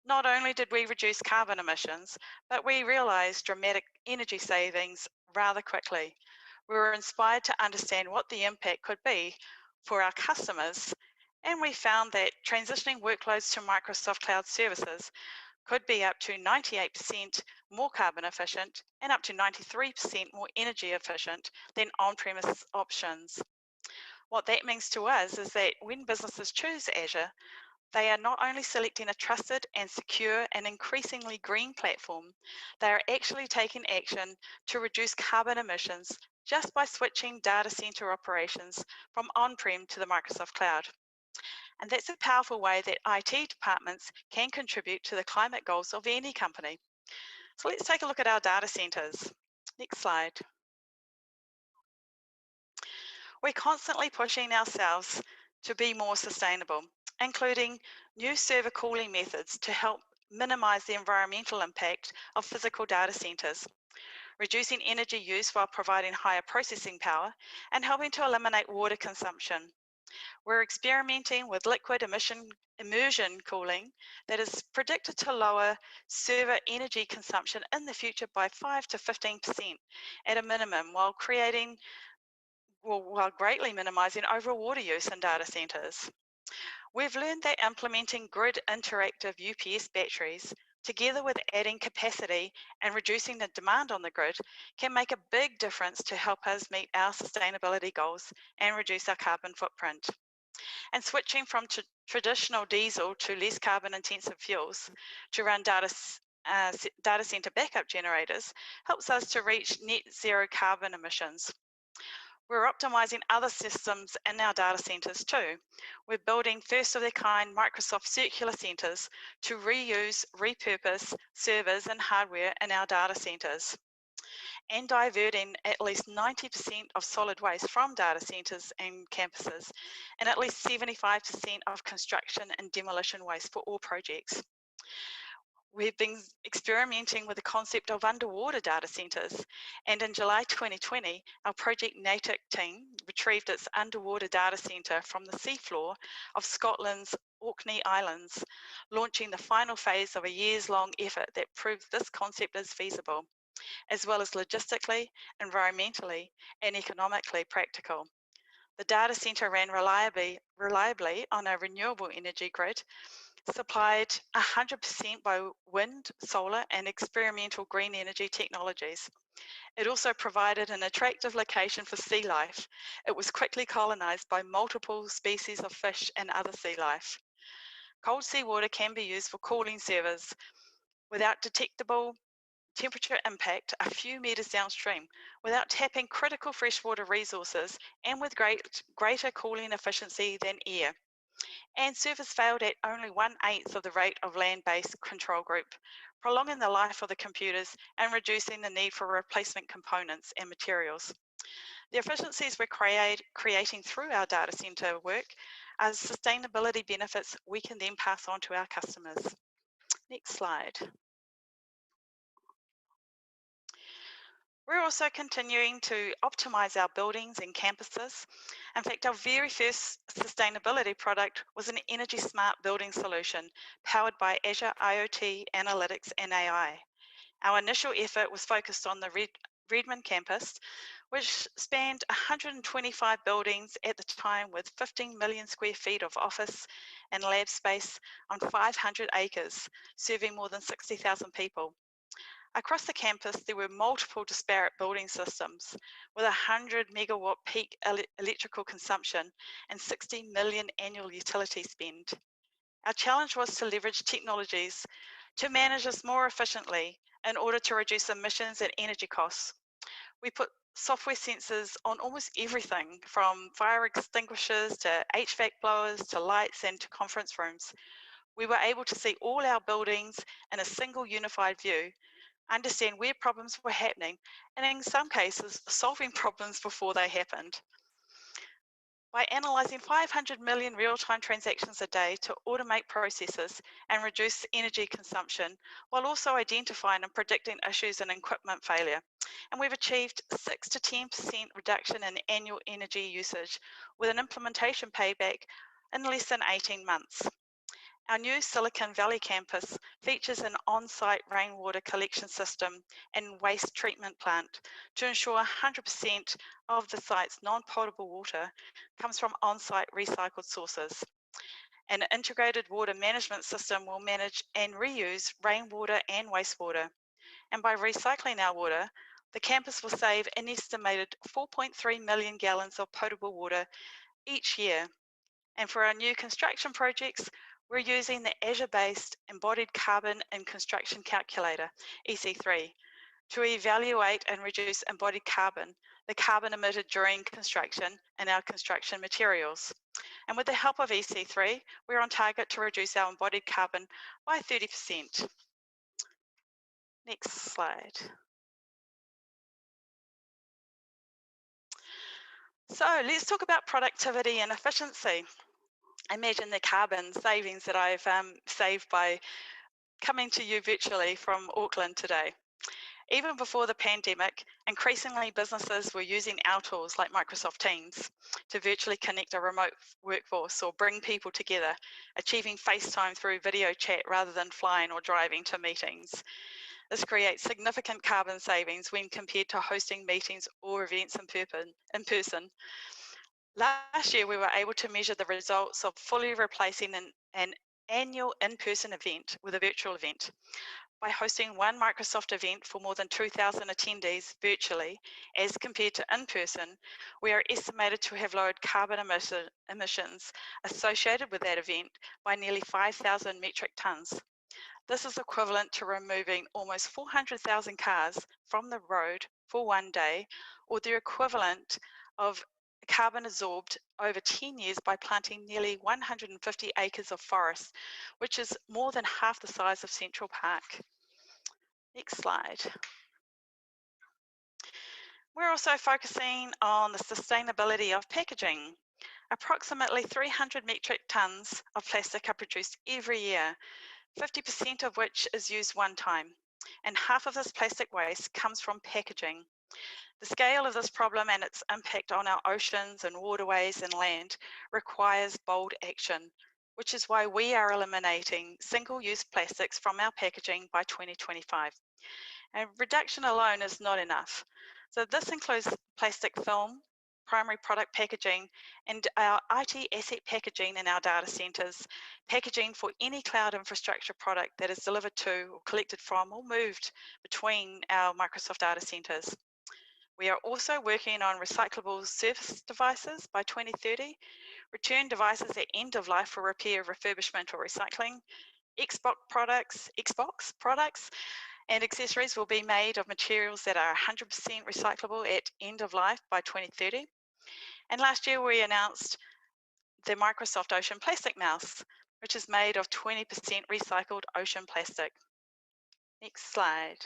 not only did we reduce carbon emissions, but we realized dramatic energy savings rather quickly. We were inspired to understand what the impact could be for our customers, and we found that transitioning workloads to Microsoft Cloud Services could be up to 98% more carbon efficient and up to 93% more energy efficient than on-premise options. What that means to us is that when businesses choose Azure, they are not only selecting a trusted and secure and increasingly green platform, they are actually taking action to reduce carbon emissions just by switching data center operations from on-prem to the Microsoft Cloud. And that's a powerful way that IT departments can contribute to the climate goals of any company. So let's take a look at our data centers. Next slide. We're constantly pushing ourselves to be more sustainable, including new server cooling methods to help minimize the environmental impact of physical data centers, reducing energy use while providing higher processing power, and helping to eliminate water consumption. We're experimenting with liquid immersion cooling that is predicted to lower server energy consumption in the future by 5 to 15% at a minimum, while greatly minimizing overall water use in data centers. We've learned that implementing grid interactive UPS batteries, together with adding capacity and reducing the demand on the grid, can make a big difference to help us meet our sustainability goals and reduce our carbon footprint. And switching from traditional diesel to less carbon intensive fuels to run data center backup generators helps us to reach net zero carbon emissions. We're optimizing other systems in our data centers too. We're building first of their kind Microsoft circular centers to reuse, repurpose servers and hardware in our data centers, and diverting at least 90% of solid waste from data centers and campuses, and at least 75% of construction and demolition waste for all projects. We've been experimenting with the concept of underwater data centers, and in July 2020, our Project NATIC team retrieved its underwater data center from the seafloor of Scotland's Orkney Islands, launching the final phase of a years-long effort that proved this concept is feasible, as well as logistically, environmentally, and economically practical. The data center ran reliably on a renewable energy grid, supplied 100% by wind, solar, and experimental green energy technologies. It also provided an attractive location for sea life. It was quickly colonized by multiple species of fish and other sea life. Cold seawater can be used for cooling servers without detectable temperature impact a few meters downstream, without tapping critical freshwater resources, and with greater cooling efficiency than air. And servers failed at only 1/8 of the rate of land-based control group, prolonging the life of the computers and reducing the need for replacement components and materials. The efficiencies we're creating through our data center work are sustainability benefits we can then pass on to our customers. Next slide. We're also continuing to optimize our buildings and campuses. In fact, our very first sustainability product was an energy smart building solution powered by Azure IoT, analytics, and AI. Our initial effort was focused on the Redmond campus, which spanned 125 buildings at the time, with 15 million square feet of office and lab space on 500 acres, serving more than 60,000 people. Across the campus, there were multiple disparate building systems with 100 megawatt peak electrical consumption and 60 million annual utility spend. Our challenge was to leverage technologies to manage this more efficiently in order to reduce emissions and energy costs. We put software sensors on almost everything, from fire extinguishers to HVAC blowers to lights and to conference rooms. We were able to see all our buildings in a single unified view, understand where problems were happening, and in some cases, solving problems before they happened. By analysing 500 million real-time transactions a day to automate processes and reduce energy consumption, while also identifying and predicting issues and equipment failure. And we've achieved 6 to 10% reduction in annual energy usage with an implementation payback in less than 18 months. Our new Silicon Valley campus features an on-site rainwater collection system and waste treatment plant to ensure 100% of the site's non-potable water comes from on-site recycled sources. An integrated water management system will manage and reuse rainwater and wastewater. And by recycling our water, the campus will save an estimated 4.3 million gallons of potable water each year. And for our new construction projects, we're using the Azure-based Embodied Carbon in Construction Calculator, EC3, to evaluate and reduce embodied carbon, the carbon emitted during construction and our construction materials. And with the help of EC3, we're on target to reduce our embodied carbon by 30%. Next slide. So let's talk about productivity and efficiency. Imagine the carbon savings that I've saved by coming to you virtually from Auckland today. Even before the pandemic, increasingly businesses were using our tools like Microsoft Teams to virtually connect a remote workforce or bring people together, achieving FaceTime through video chat rather than flying or driving to meetings. This creates significant carbon savings when compared to hosting meetings or events in person. Last year, we were able to measure the results of fully replacing an annual in-person event with a virtual event. By hosting one Microsoft event for more than 2,000 attendees virtually, as compared to in-person, we are estimated to have lowered carbon emissions associated with that event by nearly 5,000 metric tonnes. This is equivalent to removing almost 400,000 cars from the road for one day, or the equivalent of carbon absorbed over 10 years by planting nearly 150 acres of forest, which is more than half the size of Central Park. Next slide. We're also focusing on the sustainability of packaging. Approximately 300 metric tonnes of plastic are produced every year, 50% of which is used one time, and half of this plastic waste comes from packaging. The scale of this problem and its impact on our oceans and waterways and land requires bold action, which is why we are eliminating single-use plastics from our packaging by 2025. And reduction alone is not enough. So this includes plastic film, primary product packaging, and our IT asset packaging in our data centers, packaging for any cloud infrastructure product that is delivered to or collected from or moved between our Microsoft data centers. We are also working on recyclable service devices by 2030, return devices at end of life for repair, refurbishment, or recycling, Xbox products and accessories will be made of materials that are 100% recyclable at end of life by 2030. And last year we announced the Microsoft Ocean Plastic Mouse, which is made of 20% recycled ocean plastic. Next slide.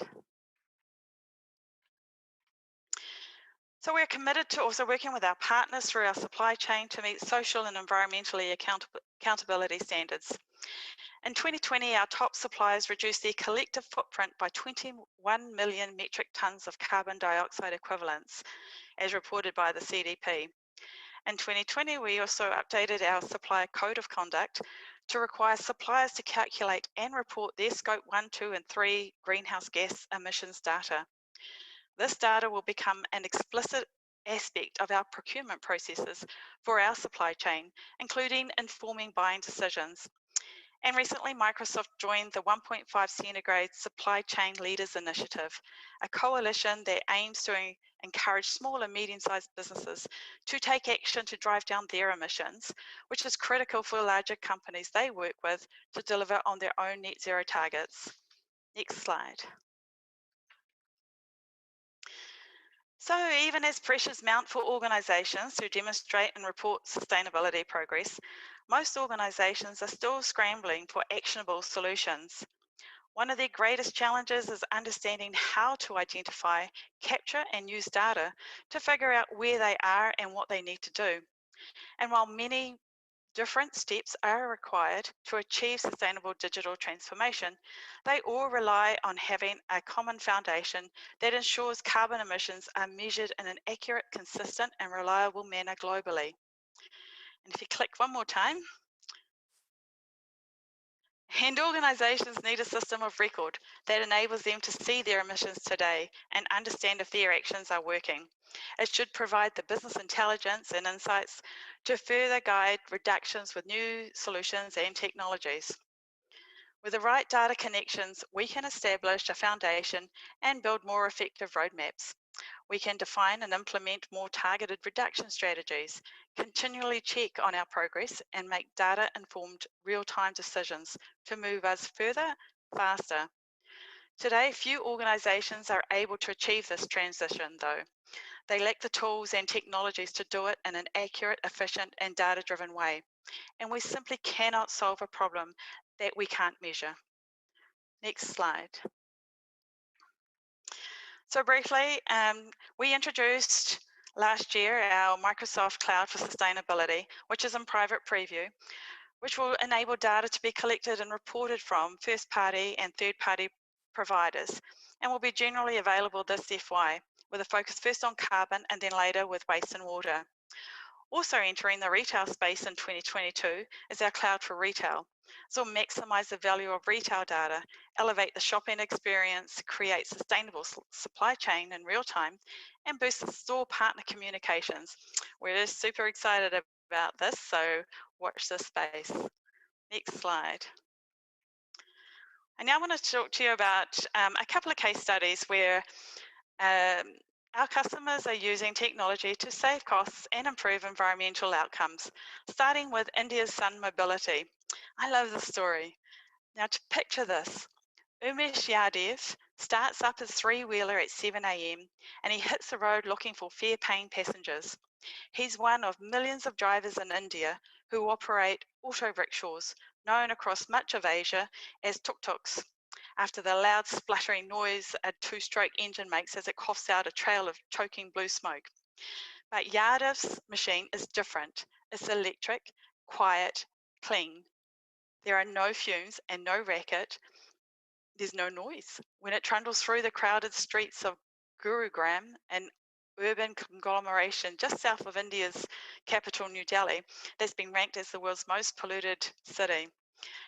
So we're committed to also working with our partners through our supply chain to meet social and environmentally accountability standards. In 2020, our top suppliers reduced their collective footprint by 21 million metric tonnes of carbon dioxide equivalents, as reported by the CDP. In 2020, we also updated our supplier code of conduct to require suppliers to calculate and report their scope 1, 2, and 3 greenhouse gas emissions data. This data will become an explicit aspect of our procurement processes for our supply chain, including informing buying decisions. And recently, Microsoft joined the 1.5 Centigrade Supply Chain Leaders Initiative, a coalition that aims to encourage small and medium-sized businesses to take action to drive down their emissions, which is critical for larger companies they work with to deliver on their own net zero targets. Next slide. So even as pressures mount for organisations to demonstrate and report sustainability progress, most organisations are still scrambling for actionable solutions. One of their greatest challenges is understanding how to identify, capture and use data to figure out where they are and what they need to do. And while many different steps are required to achieve sustainable digital transformation, they all rely on having a common foundation that ensures carbon emissions are measured in an accurate, consistent and reliable manner globally. And if you click one more time, and organisations need a system of record that enables them to see their emissions today and understand if their actions are working. It should provide the business intelligence and insights to further guide reductions with new solutions and technologies. With the right data connections, we can establish a foundation and build more effective roadmaps. We can define and implement more targeted reduction strategies, continually check on our progress and make data-informed real-time decisions to move us further, faster. Today, few organisations are able to achieve this transition though. They lack the tools and technologies to do it in an accurate, efficient and data-driven way. And we simply cannot solve a problem that we can't measure. Next slide. So briefly, we introduced last year our Microsoft Cloud for Sustainability, which is in private preview, which will enable data to be collected and reported from first-party and third-party providers and will be generally available this FY, with a focus first on carbon and then later with waste and water. Also entering the retail space in 2022 is our cloud for retail. This will maximise the value of retail data, elevate the shopping experience, create sustainable supply chain in real time, and boost the store partner communications. We're just super excited about this, so watch this space. Next slide. I now want to talk to you about a couple of case studies where our customers are using technology to save costs and improve environmental outcomes, starting with India's Sun Mobility. I love this story. Now to picture this, Umesh Yadav starts up his three-wheeler at 7 a.m. and he hits the road looking for fare-paying passengers. He's one of millions of drivers in India who operate auto rickshaws, known across much of Asia as tuk-tuks, after the loud spluttering noise a two-stroke engine makes as it coughs out a trail of choking blue smoke. But Yadav's machine is different. It's electric, quiet, clean. There are no fumes and no racket. There's no noise. When it trundles through the crowded streets of Gurugram, an urban conglomeration just south of India's capital, New Delhi, that's been ranked as the world's most polluted city.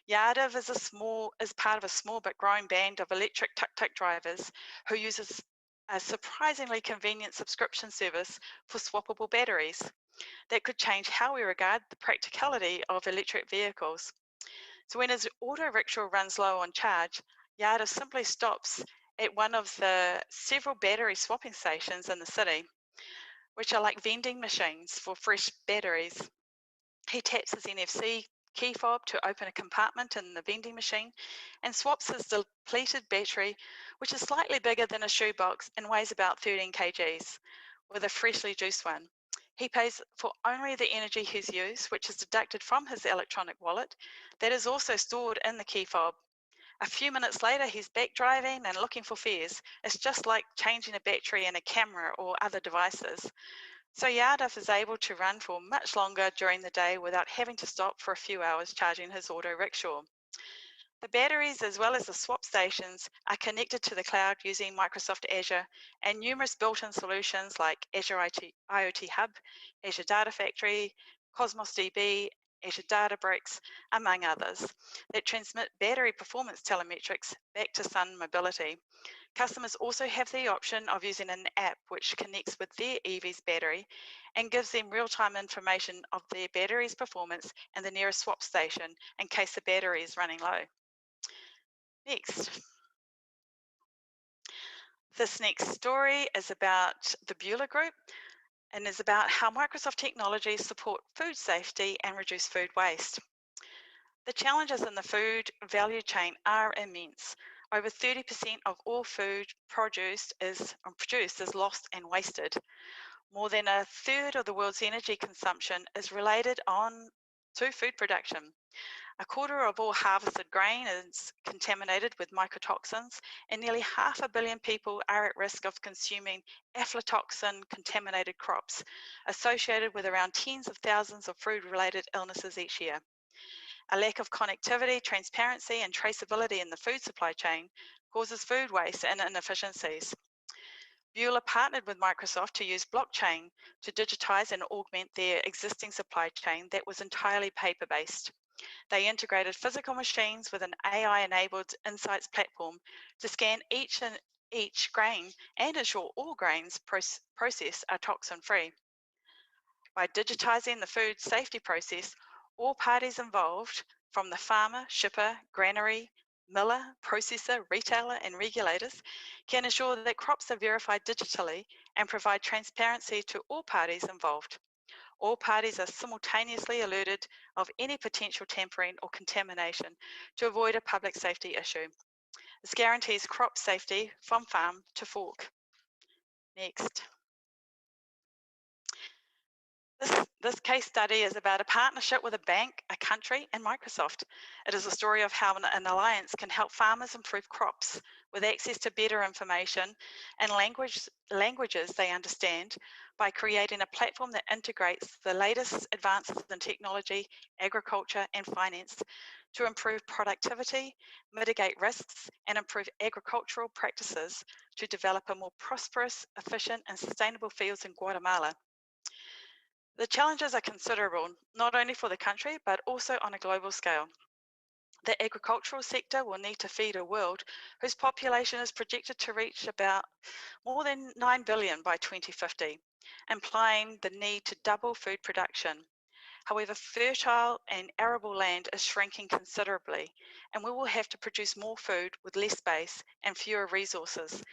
Yadav is part of a small but growing band of electric tuk-tuk drivers who uses a surprisingly convenient subscription service for swappable batteries that could change how we regard the practicality of electric vehicles. So when his auto rickshaw runs low on charge, Yadav simply stops at one of the several battery swapping stations in the city, which are like vending machines for fresh batteries. He taps his NFC key fob to open a compartment in the vending machine and swaps his depleted battery, which is slightly bigger than a shoebox and weighs about 13 kgs, with a freshly juiced one. He pays for only the energy he's used, which is deducted from his electronic wallet that is also stored in the key fob. A few minutes later, he's back driving and looking for fares. It's just like changing a battery in a camera or other devices. So Yadav is able to run for much longer during the day without having to stop for a few hours charging his auto rickshaw. The batteries, as well as the swap stations, are connected to the cloud using Microsoft Azure and numerous built-in solutions like Azure IoT Hub, Azure Data Factory, Cosmos DB, Azure Databricks, among others, that transmit battery performance telemetrics back to Sun Mobility. Customers also have the option of using an app which connects with their EV's battery and gives them real-time information of their battery's performance and the nearest swap station in case the battery is running low. Next. This next story is about the Bueller Group and is about how Microsoft technologies support food safety and reduce food waste. The challenges in the food value chain are immense. Over 30% of all food produced is lost and wasted. More than a third of the world's energy consumption is related to food production. A quarter of all harvested grain is contaminated with mycotoxins, and nearly 500 million people are at risk of consuming aflatoxin-contaminated crops, associated with around tens of thousands of food-related illnesses each year. A lack of connectivity, transparency, and traceability in the food supply chain causes food waste and inefficiencies. Bueller partnered with Microsoft to use blockchain to digitize and augment their existing supply chain that was entirely paper-based. They integrated physical machines with an AI-enabled insights platform to scan each grain and ensure all grains processed are toxin-free. By digitizing the food safety process, all parties involved, from the farmer, shipper, granary, miller, processor, retailer, and regulators, can ensure that crops are verified digitally and provide transparency to all parties involved. All parties are simultaneously alerted of any potential tampering or contamination to avoid a public safety issue. This guarantees crop safety from farm to fork. Next. This This case study is about a partnership with a bank, a country, and Microsoft. It is a story of how an alliance can help farmers improve crops with access to better information and languages they understand by creating a platform that integrates the latest advances in technology, agriculture, and finance to improve productivity, mitigate risks, and improve agricultural practices to develop a more prosperous, efficient, and sustainable fields in Guatemala. The challenges are considerable, not only for the country, but also on a global scale. The agricultural sector will need to feed a world whose population is projected to reach about more than 9 billion by 2050, implying the need to double food production. However, fertile and arable land is shrinking considerably, and we will have to produce more food with less space and fewer resources,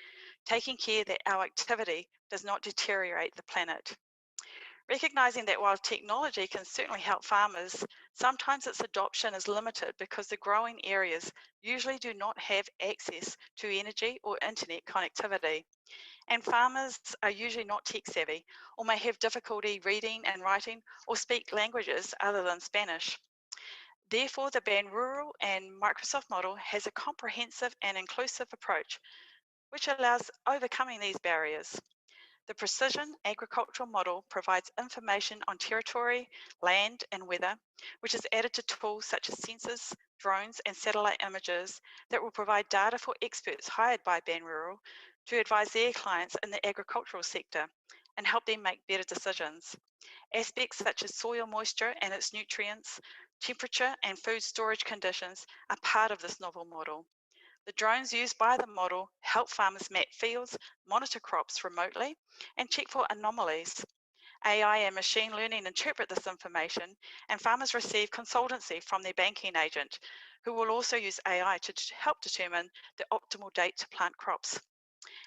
taking care that our activity does not deteriorate the planet. Recognizing that while technology can certainly help farmers, sometimes its adoption is limited because the growing areas usually do not have access to energy or internet connectivity. And farmers are usually not tech savvy or may have difficulty reading and writing or speak languages other than Spanish. Therefore, the BanRural and Microsoft model has a comprehensive and inclusive approach, which allows overcoming these barriers. The precision agricultural model provides information on territory, land, and weather, which is added to tools such as sensors, drones, and satellite images that will provide data for experts hired by BanRural to advise their clients in the agricultural sector and help them make better decisions. Aspects such as soil moisture and its nutrients, temperature, and food storage conditions are part of this novel model. The drones used by the model help farmers map fields, monitor crops remotely, and check for anomalies. AI and machine learning interpret this information, and farmers receive consultancy from their banking agent, who will also use AI to help determine the optimal date to plant crops.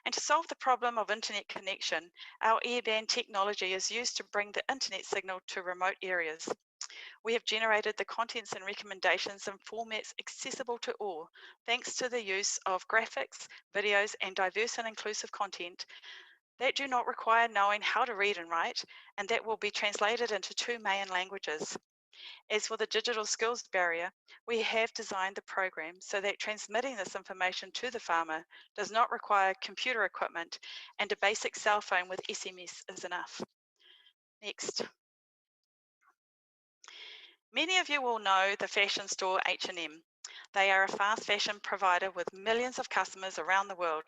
And to solve the problem of internet connection, our airband technology is used to bring the internet signal to remote areas. We have generated the contents and recommendations in formats accessible to all, thanks to the use of graphics, videos, and diverse and inclusive content that do not require knowing how to read and write, and that will be translated into 2 main languages. As for the digital skills barrier, we have designed the program so that transmitting this information to the farmer does not require computer equipment, and a basic cell phone with SMS is enough. Next. Many of you will know the fashion store H&M. They are a fast fashion provider with millions of customers around the world.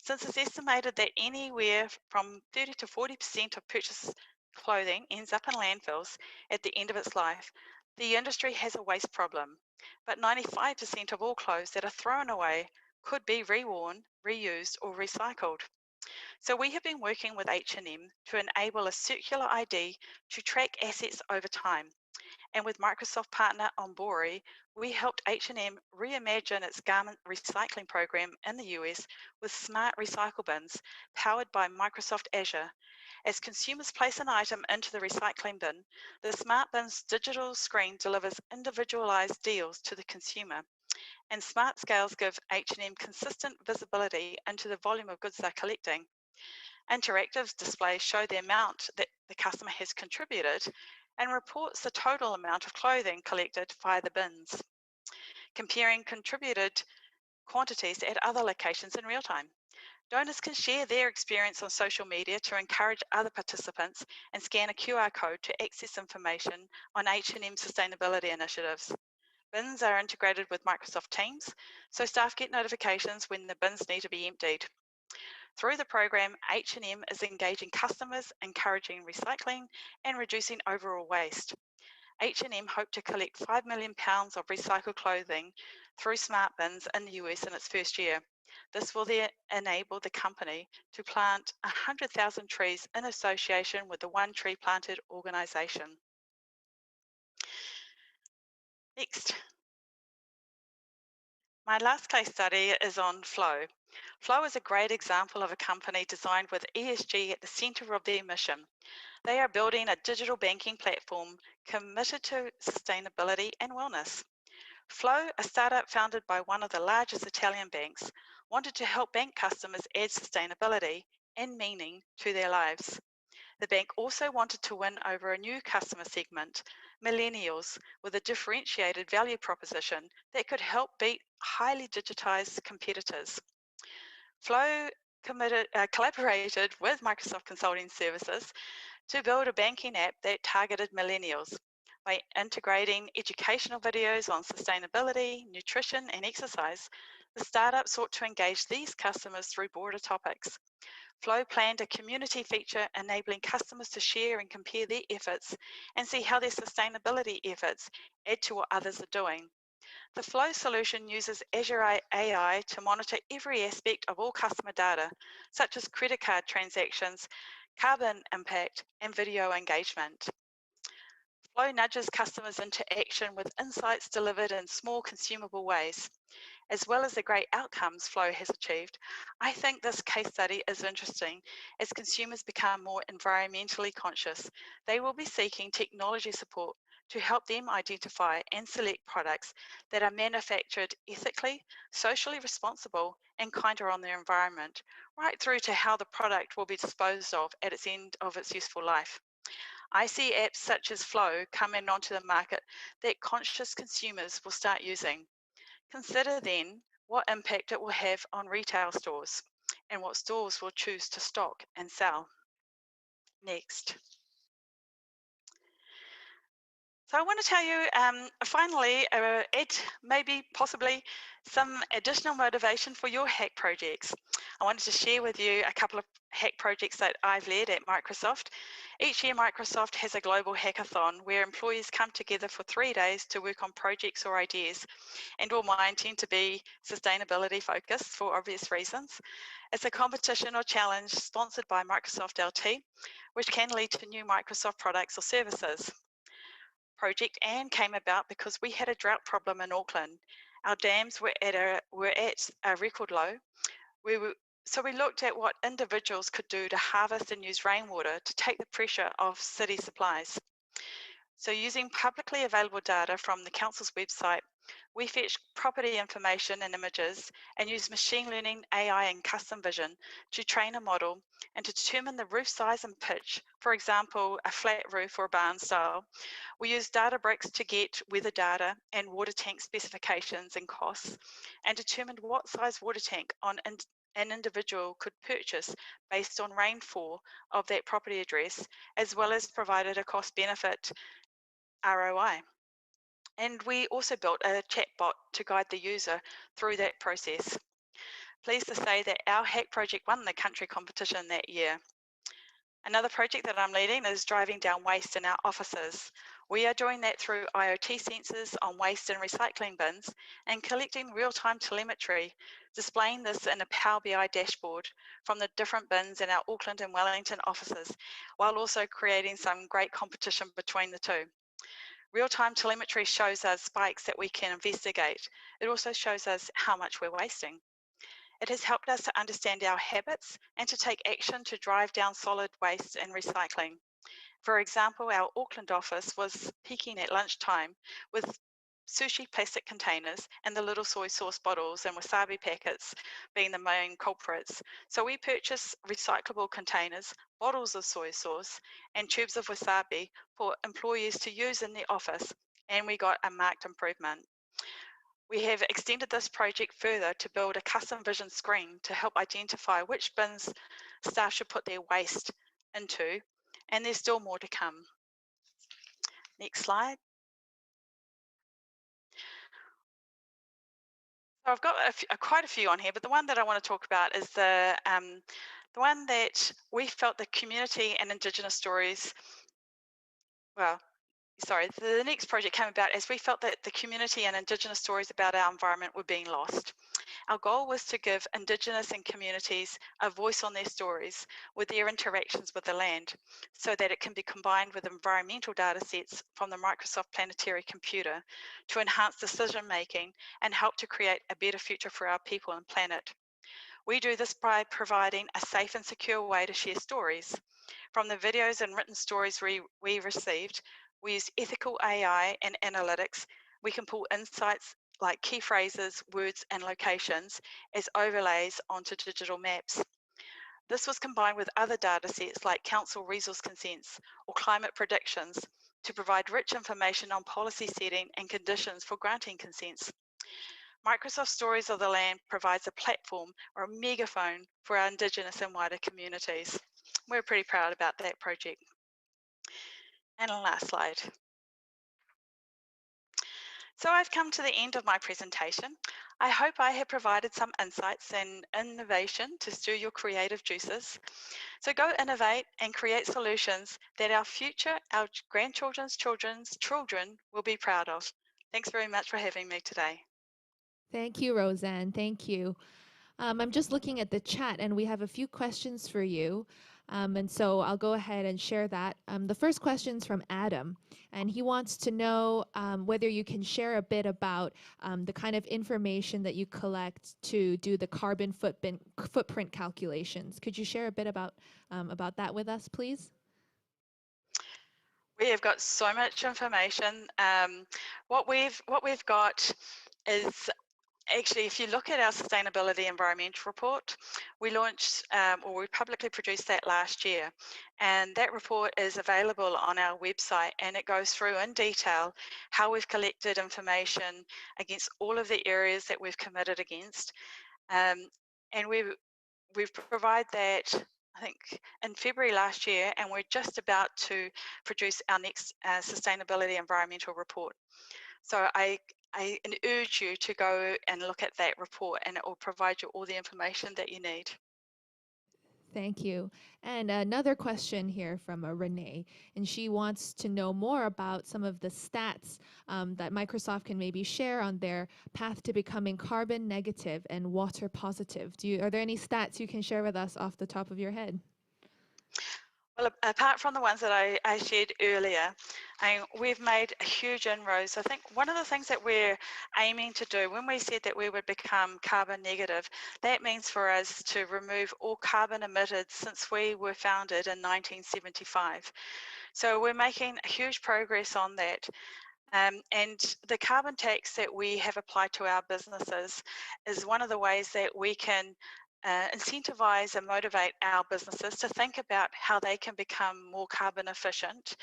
Since it's estimated that anywhere from 30 to 40% of purchased clothing ends up in landfills at the end of its life, the industry has a waste problem. But 95% of all clothes that are thrown away could be reworn, reused, or recycled. So we have been working with H&M to enable a circular ID to track assets over time. And with Microsoft partner Onbori, we helped H&M reimagine its garment recycling program in the US with smart recycle bins powered by Microsoft Azure. As consumers place an item into the recycling bin, the smart bin's digital screen delivers individualized deals to the consumer. And smart scales give H&M consistent visibility into the volume of goods they're collecting. Interactive displays show the amount that the customer has contributed and reports the total amount of clothing collected via the bins, comparing contributed quantities at other locations in real time. Donors can share their experience on social media to encourage other participants and scan a QR code to access information on H&M sustainability initiatives. Bins are integrated with Microsoft Teams, so staff get notifications when the bins need to be emptied. Through the program, H&M is engaging customers, encouraging recycling, and reducing overall waste. H&M hope to collect 5 million pounds of recycled clothing through smart bins in the US in its first year. This will then enable the company to plant 100,000 trees in association with the One Tree Planted organisation. Next. My last case study is on Flow. Flow is a great example of a company designed with ESG at the centre of their mission. They are building a digital banking platform committed to sustainability and wellness. Flow, a startup founded by one of the largest Italian banks, wanted to help bank customers add sustainability and meaning to their lives. The bank also wanted to win over a new customer segment, millennials, with a differentiated value proposition that could help beat highly digitized competitors. Flow collaborated with Microsoft Consulting Services to build a banking app that targeted millennials. By integrating educational videos on sustainability, nutrition, and exercise, the startup sought to engage these customers through broader topics. Flow planned a community feature enabling customers to share and compare their efforts and see how their sustainability efforts add to what others are doing. The Flow solution uses Azure AI to monitor every aspect of all customer data, such as credit card transactions, carbon impact, and video engagement. Flow nudges customers into action with insights delivered in small consumable ways. As well as the great outcomes Flow has achieved, I think this case study is interesting. As consumers become more environmentally conscious, they will be seeking technology support to help them identify and select products that are manufactured ethically, socially responsible, and kinder on their environment, right through to how the product will be disposed of at its end of its useful life. I see apps such as Flow coming onto the market that conscious consumers will start using. Consider then what impact it will have on retail stores and what stores will choose to stock and sell. Next. So I want to tell you, finally, add maybe possibly some additional motivation for your hack projects. I wanted to share with you a couple of hack projects that I've led at Microsoft. Each year, Microsoft has a global hackathon where employees come together for 3 days to work on projects or ideas, and all mine tend to be sustainability focused for obvious reasons. It's a competition or challenge sponsored by Microsoft LT, which can lead to new Microsoft products or services. Project Anne came about because we had a drought problem in Auckland. Our dams were at a record low. So we looked at what individuals could do to harvest and use rainwater to take the pressure off city supplies. So using publicly available data from the council's website, we fetched property information and images and used machine learning, AI, and custom vision to train a model and to determine the roof size and pitch, for example, a flat roof or a barn style. We used Databricks to get weather data and water tank specifications and costs, and determined what size water tank an individual could purchase based on rainfall of that property address, as well as provided a cost benefit ROI. And we also built a chatbot to guide the user through that process. Pleased to say that our hack project won the country competition that year. Another project that I'm leading is driving down waste in our offices. We are doing that through IoT sensors on waste and recycling bins and collecting real-time telemetry, displaying this in a Power BI dashboard from the different bins in our Auckland and Wellington offices, while also creating some great competition between the two. Real-time telemetry shows us spikes that we can investigate. It also shows us how much we're wasting. It has helped us to understand our habits and to take action to drive down solid waste and recycling. For example, our Auckland office was peaking at lunchtime with sushi plastic containers and the little soy sauce bottles and wasabi packets being the main culprits. So we purchased recyclable containers, bottles of soy sauce, and tubes of wasabi for employees to use in the office, and we got a marked improvement. We have extended this project further to build a custom vision screen to help identify which bins staff should put their waste into, and there's still more to come. Next slide. So I've got quite a few on here, but the one that I want to talk about is the one that we felt the community and Indigenous stories, the next project came about as we felt that the community and Indigenous stories about our environment were being lost. Our goal was to give Indigenous and communities a voice on their stories with their interactions with the land, so that it can be combined with environmental data sets from the Microsoft Planetary Computer to enhance decision making and help to create a better future for our people and planet. We do this by providing a safe and secure way to share stories. From the videos and written stories we received, we use ethical AI and analytics. We can pull insights like key phrases, words, and locations as overlays onto digital maps. This was combined with other data sets like council resource consents or climate predictions to provide rich information on policy setting and conditions for granting consents. Microsoft Stories of the Land provides a platform or a megaphone for our Indigenous and wider communities. We're pretty proud about that project. And last slide. So I've come to the end of my presentation. I hope I have provided some insights and innovation to stir your creative juices. So go innovate and create solutions that our future, our grandchildren's children's children will be proud of. Thanks very much for having me today. Thank you, Roseanne. Thank you. I'm just looking at the chat and we have a few questions for you. And so I'll go ahead and share that. The first question is from Adam, and he wants to know whether you can share a bit about the kind of information that you collect to do the carbon footprint calculations. Could you share a bit about that with us, please? We have got so much information. What we've got is actually, if you look at our sustainability environmental report, we launched or we publicly produced that last year, and that report is available on our website, and it goes through in detail how we've collected information against all of the areas that we've committed against, and we've provided that, I think, in February last year, and we're just about to produce our next sustainability environmental report. So I urge you to go and look at that report, and it will provide you all the information that you need. Thank you. And another question here from Renee, and she wants to know more about some of the stats that Microsoft can maybe share on their path to becoming carbon negative and water positive. Are there any stats you can share with us off the top of your head? Well, apart from the ones that I shared earlier, we've made a huge inroads. I think one of the things that we're aiming to do when we said that we would become carbon negative, that means for us to remove all carbon emitted since we were founded in 1975. So we're making a huge progress on that. And the carbon tax that we have applied to our businesses is one of the ways that we can incentivize and motivate our businesses to think about how they can become more carbon efficient.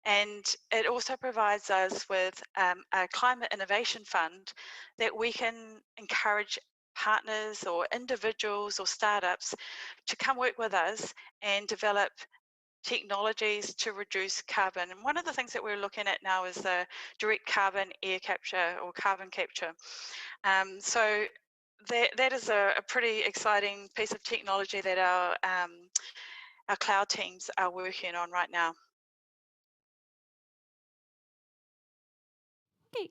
And it also provides us with a climate innovation fund that we can encourage partners or individuals or startups to come work with us and develop technologies to reduce carbon. And one of the things that we're looking at now is the direct carbon air capture or carbon capture. So that is a pretty exciting piece of technology that our cloud teams are working on right now. Okay.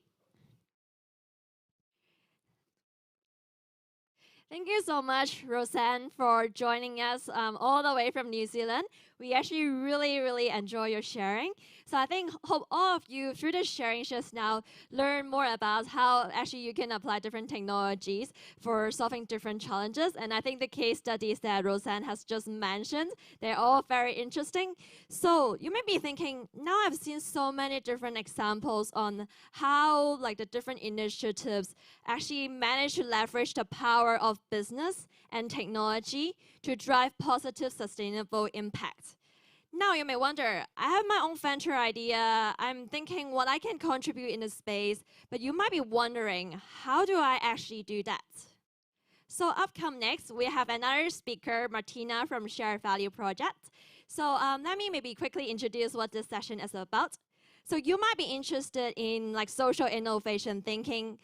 Thank you so much, Roseanne, for joining us all the way from New Zealand. We actually really enjoy your sharing. So I hope all of you, through the sharing just now, learn more about how actually you can apply different technologies for solving different challenges. And I think the case studies that Roseanne has just mentioned, they're all very interesting. So you may be thinking, now I've seen so many different examples on how the different initiatives actually manage to leverage the power of business and technology to drive positive, sustainable impact. Now you may wonder, I have my own venture idea. I'm thinking what I can contribute in the space, but you might be wondering, how do I actually do that? So up come next, we have another speaker, Martina from Shared Value Project. So let me maybe quickly introduce what this session is about. So you might be interested in social innovation thinking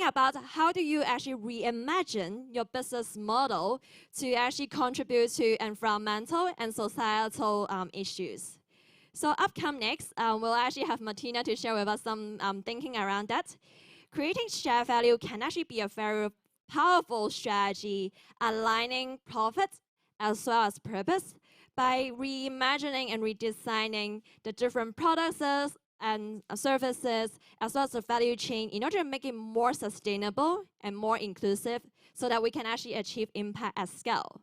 about how do you actually reimagine your business model to actually contribute to environmental and societal issues. So up come next, we'll actually have Martina to share with us some thinking around that. Creating shared value can actually be a very powerful strategy, aligning profit as well as purpose by reimagining and redesigning the different products and services, as well as the value chain, in order to make it more sustainable and more inclusive so that we can actually achieve impact at scale.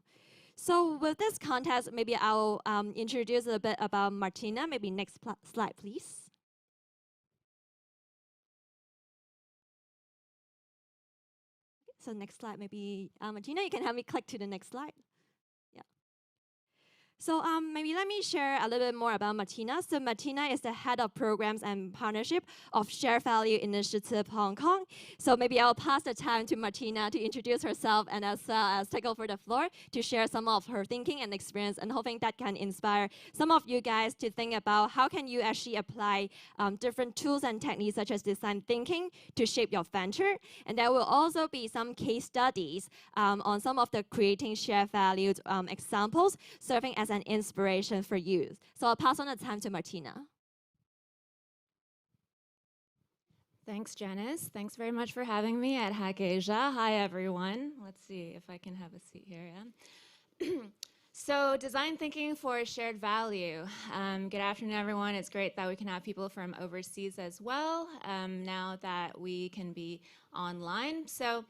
So with this context, maybe I'll introduce a bit about Martina. Maybe next slide, please. So next slide, maybe Martina, you can help me click to the next slide. Yeah. So maybe let me share a little bit more about Martina. So Martina is the head of programs and partnership of Shared Value Initiative Hong Kong. So maybe I'll pass the time to Martina to introduce herself and as well as take over the floor to share some of her thinking and experience, and hoping that can inspire some of you guys to think about how can you actually apply different tools and techniques such as design thinking to shape your venture. And there will also be some case studies on some of the creating shared values examples serving as an inspiration for you. So I'll pass on the time to Martina. Thanks, Janice. Thanks very much for having me at HACK.ASIA. Hi, everyone. Let's see if I can have a seat here. Yeah. So, design thinking for shared value. Good afternoon, everyone. It's great that we can have people from overseas as well, now that we can be online. So,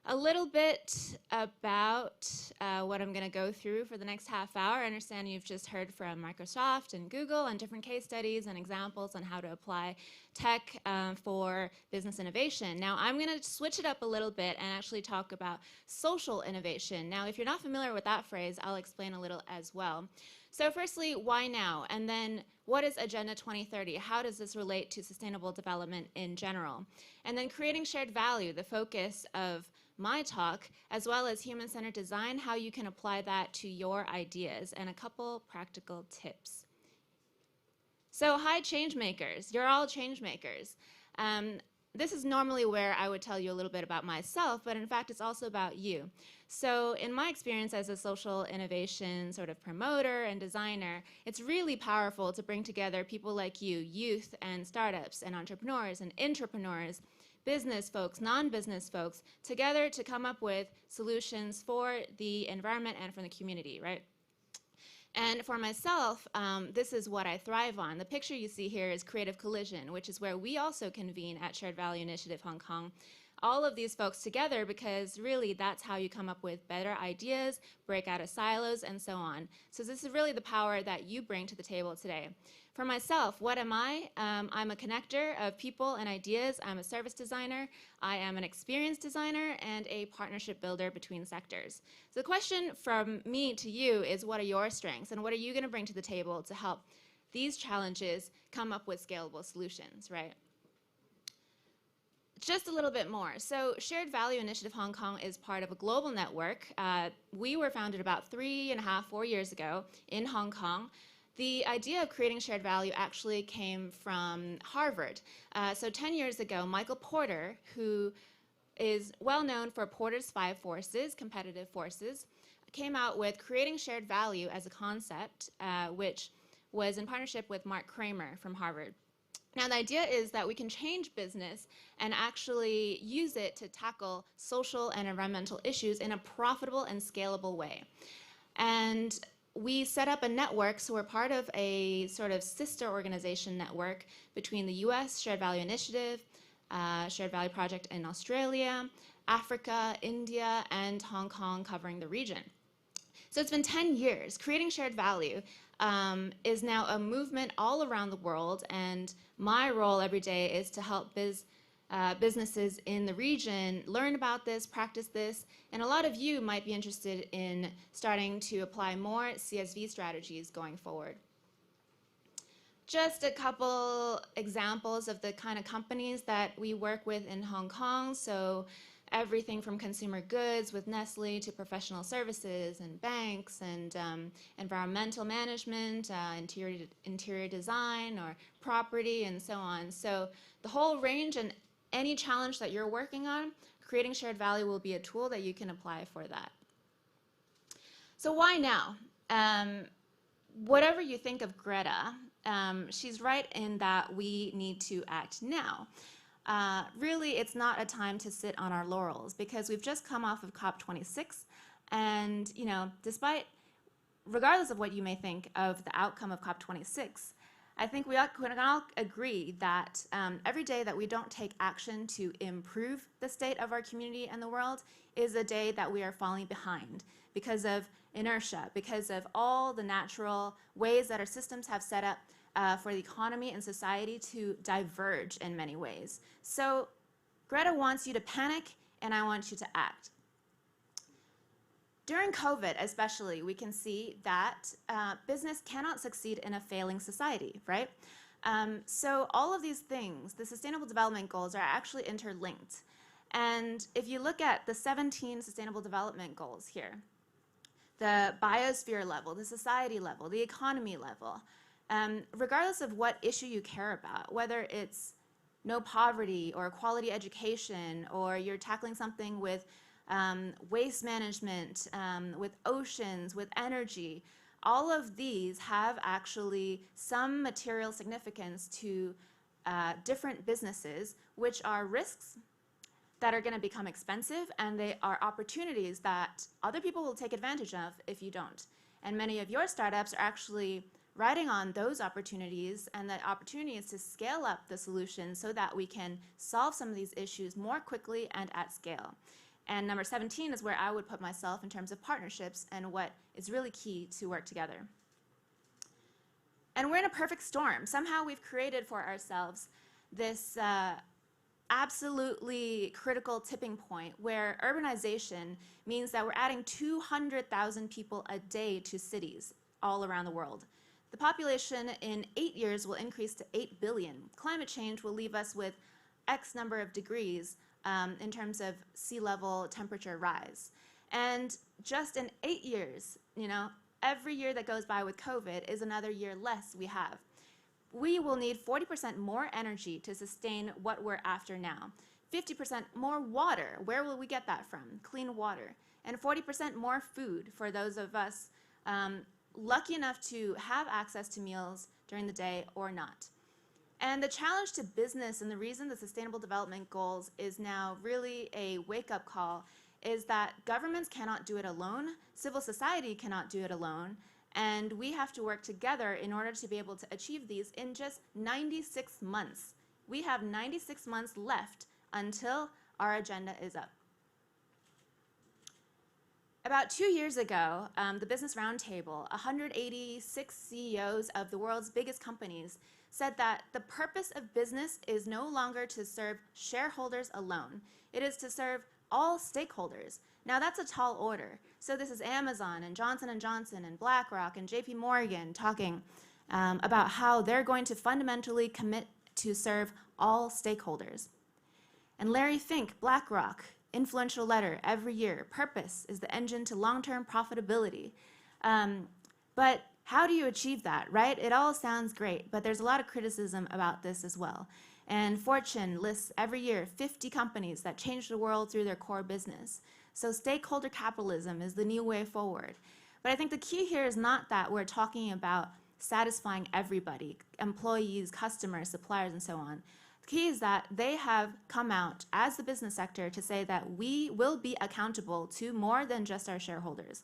a little bit about what I'm going to go through for the next half hour. I understand you've just heard from Microsoft and Google and different case studies and examples on how to apply tech for business innovation. Now, I'm going to switch it up a little bit and actually talk about social innovation. Now, if you're not familiar with that phrase, I'll explain a little as well. So firstly, why now? And then what is Agenda 2030? How does this relate to sustainable development in general? And then creating shared value, the focus of my talk, as well as human-centered design, how you can apply that to your ideas, and a couple practical tips. So hi, change makers. You're all change makers. This is normally where I would tell you a little bit about myself, but in fact, it's also about you. So in my experience as a social innovation sort of promoter and designer, it's really powerful to bring together people like you, youth and startups and entrepreneurs and intrapreneurs, business folks, non-business folks, together to come up with solutions for the environment and for the community, right? And for myself, this is what I thrive on. The picture you see here is Creative Collision, which is where we also convene at Shared Value Initiative Hong Kong. All of these folks together, because really that's how you come up with better ideas, break out of silos, and so on. So this is really the power that you bring to the table today. For myself, what am I? I'm a connector of people and ideas. I'm a service designer. I am an experience designer and a partnership builder between sectors. So the question from me to you is, what are your strengths and what are you going to bring to the table to help these challenges come up with scalable solutions, right? Just a little bit more. So Shared Value Initiative Hong Kong is part of a global network. We were founded about 3.5, 4 years ago in Hong Kong. The idea of creating shared value actually came from Harvard. So 10 years ago, Michael Porter, who is well known for Porter's 5 forces, competitive forces, came out with creating shared value as a concept, which was in partnership with Mark Kramer from Harvard. Now, the idea is that we can change business and actually use it to tackle social and environmental issues in a profitable and scalable way. And we set up a network, so we're part of a sort of sister organization network between the US Shared Value Initiative, Shared Value Project in Australia, Africa, India, and Hong Kong, covering the region. So it's been 10 years. Creating shared value is now a movement all around the world, and my role every day is to help businesses in the region learn about this, practice this, and a lot of you might be interested in starting to apply more CSV strategies going forward. Just a couple examples of the kind of companies that we work with in Hong Kong. So everything from consumer goods with Nestle to professional services and banks and environmental management, interior design or property and so on. So the whole range, and any challenge that you're working on, creating shared value will be a tool that you can apply for that. So why now? Whatever you think of Greta, she's right in that we need to act now. Really, it's not a time to sit on our laurels, because we've just come off of COP26, and regardless of what you may think of the outcome of COP26, I think we can all agree that every day that we don't take action to improve the state of our community and the world is a day that we are falling behind because of inertia, because of all the natural ways that our systems have set up for the economy and society to diverge in many ways. So Greta wants you to panic, and I want you to act. During COVID, especially, we can see that business cannot succeed in a failing society, right? So all of these things, the Sustainable Development Goals, are actually interlinked. And if you look at the 17 Sustainable Development Goals here, the biosphere level, the society level, the economy level, regardless of what issue you care about, whether it's no poverty or quality education, or you're tackling something with waste management, with oceans, with energy, all of these have actually some material significance to different businesses, which are risks that are going to become expensive, and they are opportunities that other people will take advantage of if you don't. And many of your startups are actually riding on those opportunities, and the opportunity is to scale up the solution so that we can solve some of these issues more quickly and at scale. And number 17 is where I would put myself in terms of partnerships and what is really key to work together. And we're in a perfect storm. Somehow we've created for ourselves this absolutely critical tipping point where urbanization means that we're adding 200,000 people a day to cities all around the world. The population in 8 years will increase to 8 billion. Climate change will leave us with X number of degrees in terms of sea level temperature rise. And just in 8 years, every year that goes by with COVID is another year less we have. We will need 40% more energy to sustain what we're after now. 50% more water. Where will we get that from? Clean water. And 40% more food for those of us lucky enough to have access to meals during the day or not. And the challenge to business, and the reason the Sustainable Development Goals is now really a wake-up call, is that governments cannot do it alone, civil society cannot do it alone, and we have to work together in order to be able to achieve these in just 96 months. We have 96 months left until our agenda is up. About 2 years ago, the Business Roundtable, 186 CEOs of the world's biggest companies, said that the purpose of business is no longer to serve shareholders alone. It is to serve all stakeholders. Now that's a tall order. So this is Amazon and Johnson & Johnson and BlackRock and JP Morgan talking about how they're going to fundamentally commit to serve all stakeholders. And Larry Fink, BlackRock, influential letter every year, purpose is the engine to long-term profitability. But how do you achieve that, right? It all sounds great, but there's a lot of criticism about this as well. And Fortune lists every year 50 companies that change the world through their core business. So stakeholder capitalism is the new way forward. But I think the key here is not that we're talking about satisfying everybody, employees, customers, suppliers, and so on. The key is that they have come out as the business sector to say that we will be accountable to more than just our shareholders.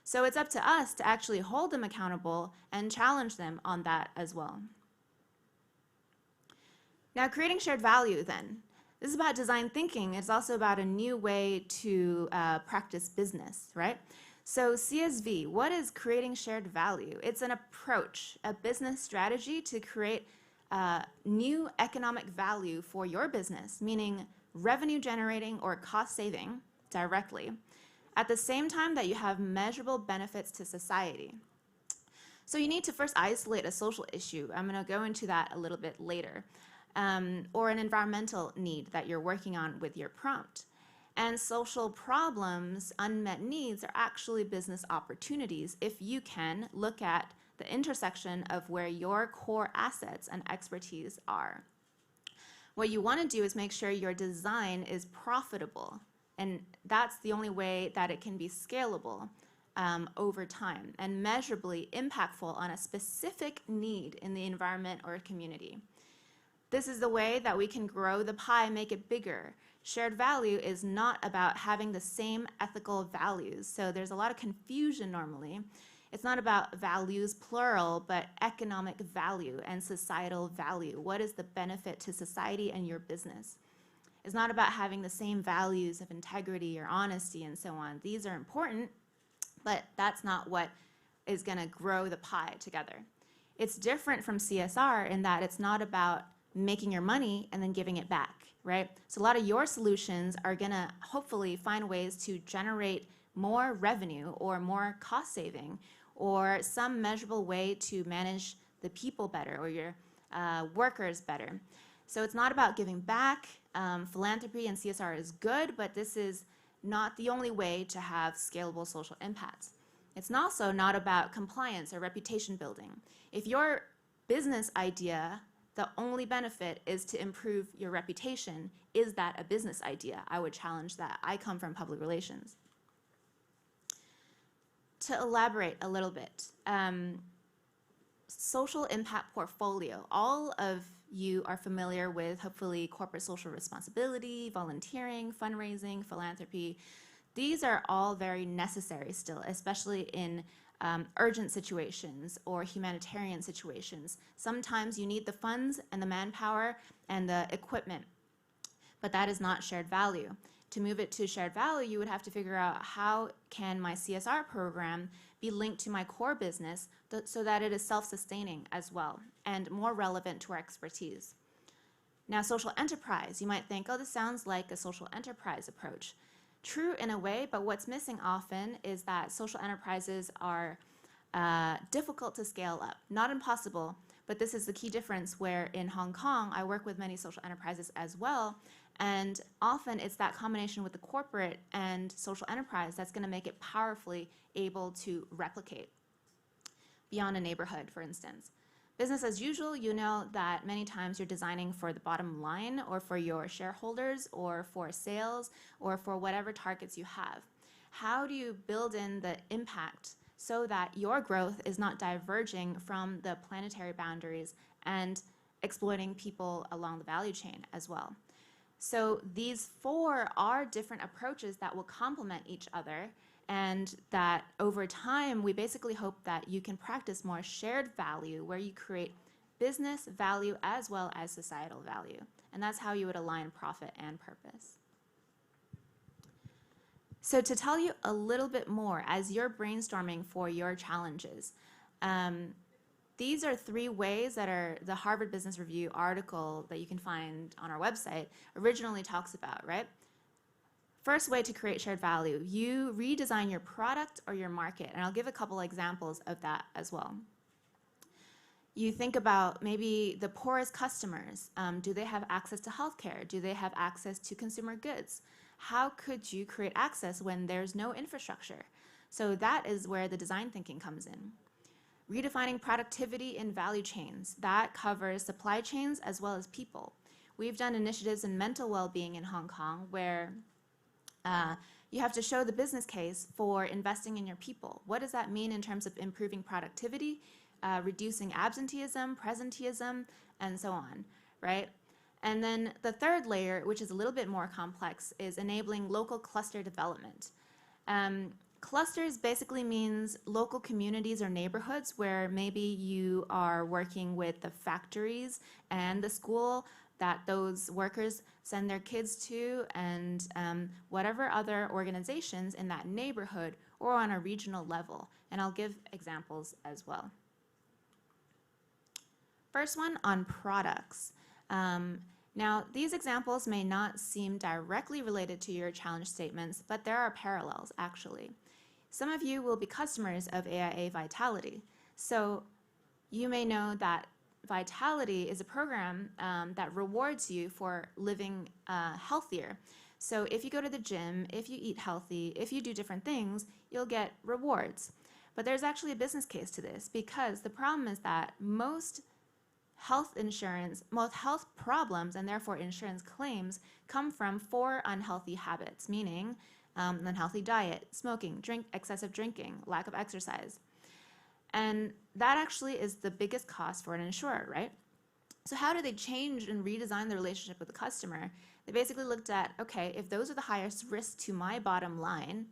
So it's up to us to actually hold them accountable and challenge them on that as well. Now, creating shared value then. This is about design thinking. It's also about a new way to practice business, right? So CSV, what is creating shared value? It's an approach, a business strategy to create new economic value for your business, meaning revenue generating or cost saving directly, at the same time that you have measurable benefits to society. So you need to first isolate a social issue. I'm going to go into that a little bit later. Or an environmental need that you're working on with your prompt. And social problems, unmet needs, are actually business opportunities if you can look at the intersection of where your core assets and expertise are. What you want to do is make sure your design is profitable, and that's the only way that it can be scalable over time and measurably impactful on a specific need in the environment or community. This is the way that we can grow the pie, make it bigger. Shared value is not about having the same ethical values. So there's a lot of confusion normally. It's not about values, plural, but economic value and societal value. What is the benefit to society and your business? It's not about having the same values of integrity or honesty and so on. These are important, but that's not what is going to grow the pie together. It's different from CSR in that it's not about making your money and then giving it back, right? So a lot of your solutions are gonna hopefully find ways to generate more revenue or more cost saving or some measurable way to manage the people better or your workers better. So it's not about giving back. Philanthropy and CSR is good, but this is not the only way to have scalable social impacts. It's also not about compliance or reputation building. If your business idea, the only benefit is to improve your reputation, is that a business idea? I would challenge that. I come from public relations. To elaborate a little bit, social impact portfolio. All of you are familiar with, hopefully, corporate social responsibility, volunteering, fundraising, philanthropy. These are all very necessary still, especially in urgent situations or humanitarian situations. Sometimes you need the funds and the manpower and the equipment, but that is not shared value. To move it to shared value, you would have to figure out how can my CSR program be linked to my core business so that it is self-sustaining as well and more relevant to our expertise. Now, social enterprise, you might think, oh, this sounds like a social enterprise approach. True in a way, but what's missing often is that social enterprises are difficult to scale up. Not impossible, but this is the key difference where in Hong Kong, I work with many social enterprises as well, and often it's that combination with the corporate and social enterprise that's going to make it powerfully able to replicate beyond a neighborhood, for instance. Business as usual, you know that many times you're designing for the bottom line or for your shareholders or for sales or for whatever targets you have. How do you build in the impact so that your growth is not diverging from the planetary boundaries and exploiting people along the value chain as well? So these four are different approaches that will complement each other, and that over time, we basically hope that you can practice more shared value where you create business value as well as societal value. And that's how you would align profit and purpose. So to tell you a little bit more as you're brainstorming for your challenges, these are 3 ways that are the Harvard Business Review article that you can find on our website originally talks about, right? First way to create shared value, you redesign your product or your market, and I'll give a couple examples of that as well. You think about maybe the poorest customers. Do they have access to healthcare? Do they have access to consumer goods? How could you create access when there's no infrastructure? So that is where the design thinking comes in. Redefining productivity in value chains. That covers supply chains as well as people. We've done initiatives in mental well-being in Hong Kong where you have to show the business case for investing in your people. What does that mean in terms of improving productivity, reducing absenteeism, presenteeism, and so on, right? And then the third layer, which is a little bit more complex, is enabling local cluster development. Clusters basically means local communities or neighborhoods where maybe you are working with the factories and the school that those workers send their kids to, and whatever other organizations in that neighborhood or on a regional level. And I'll give examples as well. First one on products. Now, these examples may not seem directly related to your challenge statements, but there are parallels, actually. Some of you will be customers of AIA Vitality. So you may know that Vitality is a program that rewards you for living healthier. So if you go to the gym, if you eat healthy, if you do different things, you'll get rewards. But there's actually a business case to this, because the problem is that most health problems and therefore insurance claims come from 4 unhealthy habits, meaning unhealthy diet, smoking, excessive drinking, lack of exercise. And that actually is the biggest cost for an insurer, right? So how do they change and redesign the relationship with the customer? They basically looked at, okay, if those are the highest risks to my bottom line,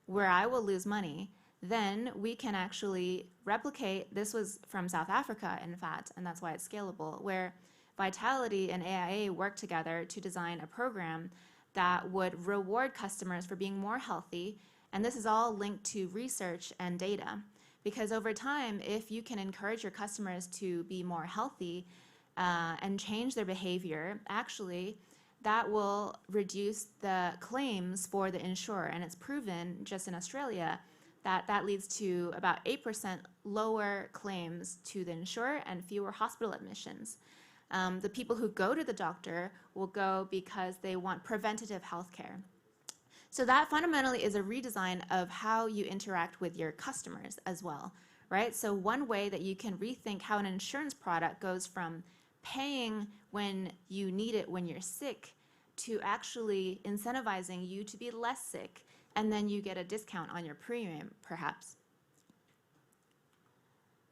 where I will lose money, then we can actually replicate. This was from South Africa, in fact, and that's why it's scalable, where Vitality and AIA worked together to design a program that would reward customers for being more healthy. And this is all linked to research and data. Because over time, if you can encourage your customers to be more healthy and change their behavior, actually, that will reduce the claims for the insurer. And it's proven just in Australia that that leads to about 8% lower claims to the insurer and fewer hospital admissions. The people who go to the doctor will go because they want preventative health care. So that fundamentally is a redesign of how you interact with your customers as well, right? So one way that you can rethink how an insurance product goes from paying when you need it when you're sick to actually incentivizing you to be less sick, and then you get a discount on your premium, perhaps.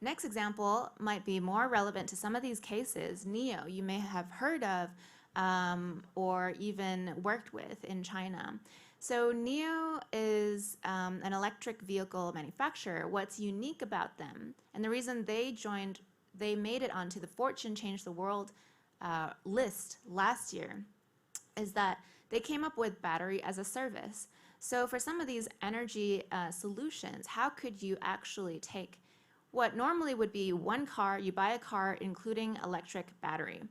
Next example might be more relevant to some of these cases. NIO, you may have heard of or even worked with in China. So NIO is an electric vehicle manufacturer. What's unique about them, and the reason they made it onto the Fortune Change the World list last year, is that they came up with battery as a service. So for some of these energy solutions, how could you actually take what normally would be one car, you buy a car including electric battery.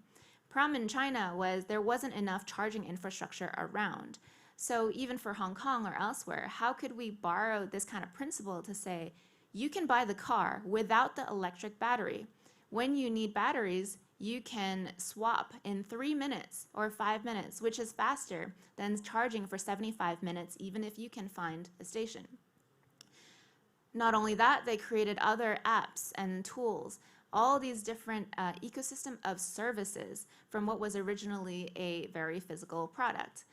Problem in China was there wasn't enough charging infrastructure around. So even for Hong Kong or elsewhere, how could we borrow this kind of principle to say, you can buy the car without the electric battery. When you need batteries, you can swap in 3 minutes or 5 minutes, which is faster than charging for 75 minutes, even if you can find a station. Not only that, they created other apps and tools, all these different ecosystem of services from what was originally a very physical product.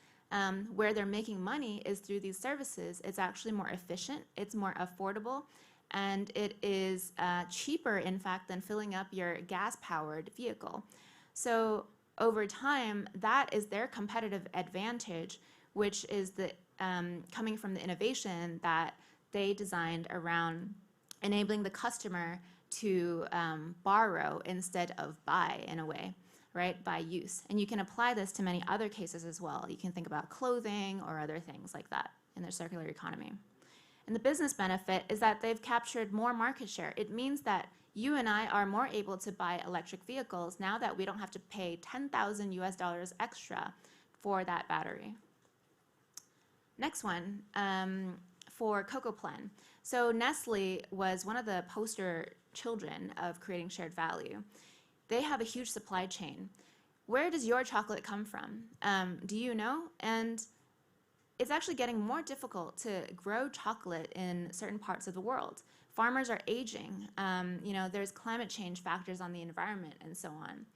Where they're making money is through these services. It's actually more efficient, it's more affordable, and it is cheaper, in fact, than filling up your gas-powered vehicle. So over time, that is their competitive advantage, which is the coming from the innovation that they designed around enabling the customer to borrow instead of buy, in a way, right, by use. And you can apply this to many other cases as well. You can think about clothing or other things like that in their circular economy. And the business benefit is that they've captured more market share. It means that you and I are more able to buy electric vehicles now that we don't have to pay $10,000 US extra for that battery. Next one, for Cocoa Plan. So Nestle was one of the poster children of creating shared value. They have a huge supply chain. Where does your chocolate come from? Do you know? And it's actually getting more difficult to grow chocolate in certain parts of the world. Farmers are aging. There's climate change factors on the environment and so on.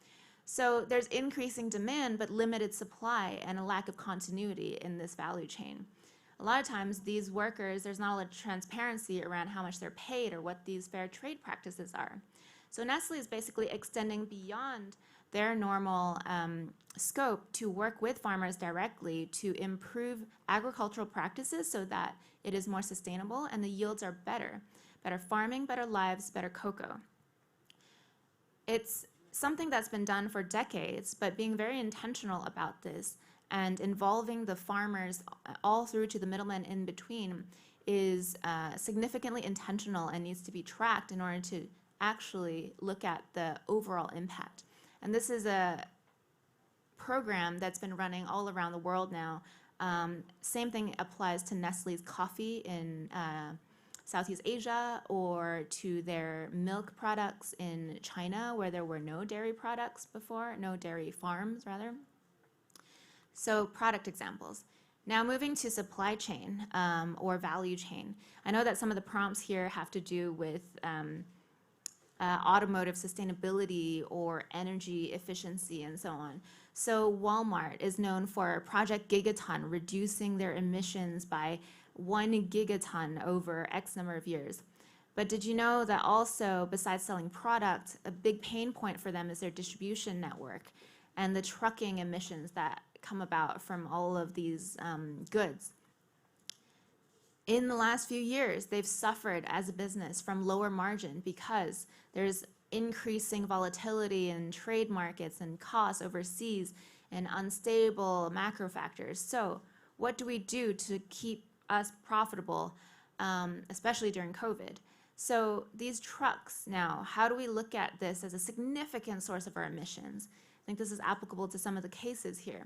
So there's increasing demand, but limited supply and a lack of continuity in this value chain. A lot of times these workers, there's not a lot of transparency around how much they're paid or what these fair trade practices are. So Nestle is basically extending beyond their normal scope to work with farmers directly to improve agricultural practices so that it is more sustainable and the yields are better. Better farming, better lives, better cocoa. It's something that's been done for decades, but being very intentional about this and involving the farmers all through to the middlemen in between is significantly intentional and needs to be tracked in order to actually look at the overall impact. And this is a program that's been running all around the world now. Same thing applies to Nestle's coffee in Southeast Asia, or to their milk products in China, where there were no dairy products before, no dairy farms rather. So product examples. Now moving to supply chain or value chain. I know that some of the prompts here have to do with automotive sustainability or energy efficiency and so on. So Walmart is known for Project Gigaton, reducing their emissions by 1 gigaton over X number of years. But did you know that also, besides selling product, a big pain point for them is their distribution network and the trucking emissions that come about from all of these goods. In the last few years, they've suffered as a business from lower margin because there's increasing volatility in trade markets and costs overseas and unstable macro factors. So what do we do to keep us profitable, especially during COVID? So these trucks now, how do we look at this as a significant source of our emissions? I think this is applicable to some of the cases here.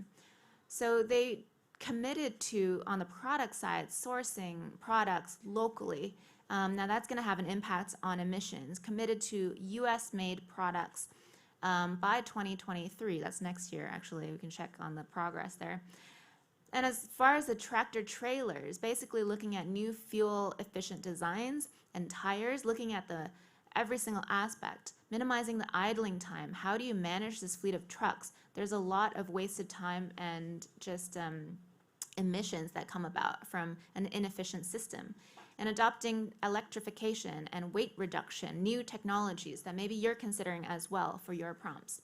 So they committed to, on the product side, sourcing products locally. Now that's going to have an impact on emissions. Committed to US-made products by 2023. That's next year, actually. We can check on the progress there. And as far as the tractor trailers, basically looking at new fuel-efficient designs and tires, looking at every single aspect, minimizing the idling time. How do you manage this fleet of trucks? There's a lot of wasted time and just emissions that come about from an inefficient system. And adopting electrification and weight reduction, new technologies that maybe you're considering as well for your prompts.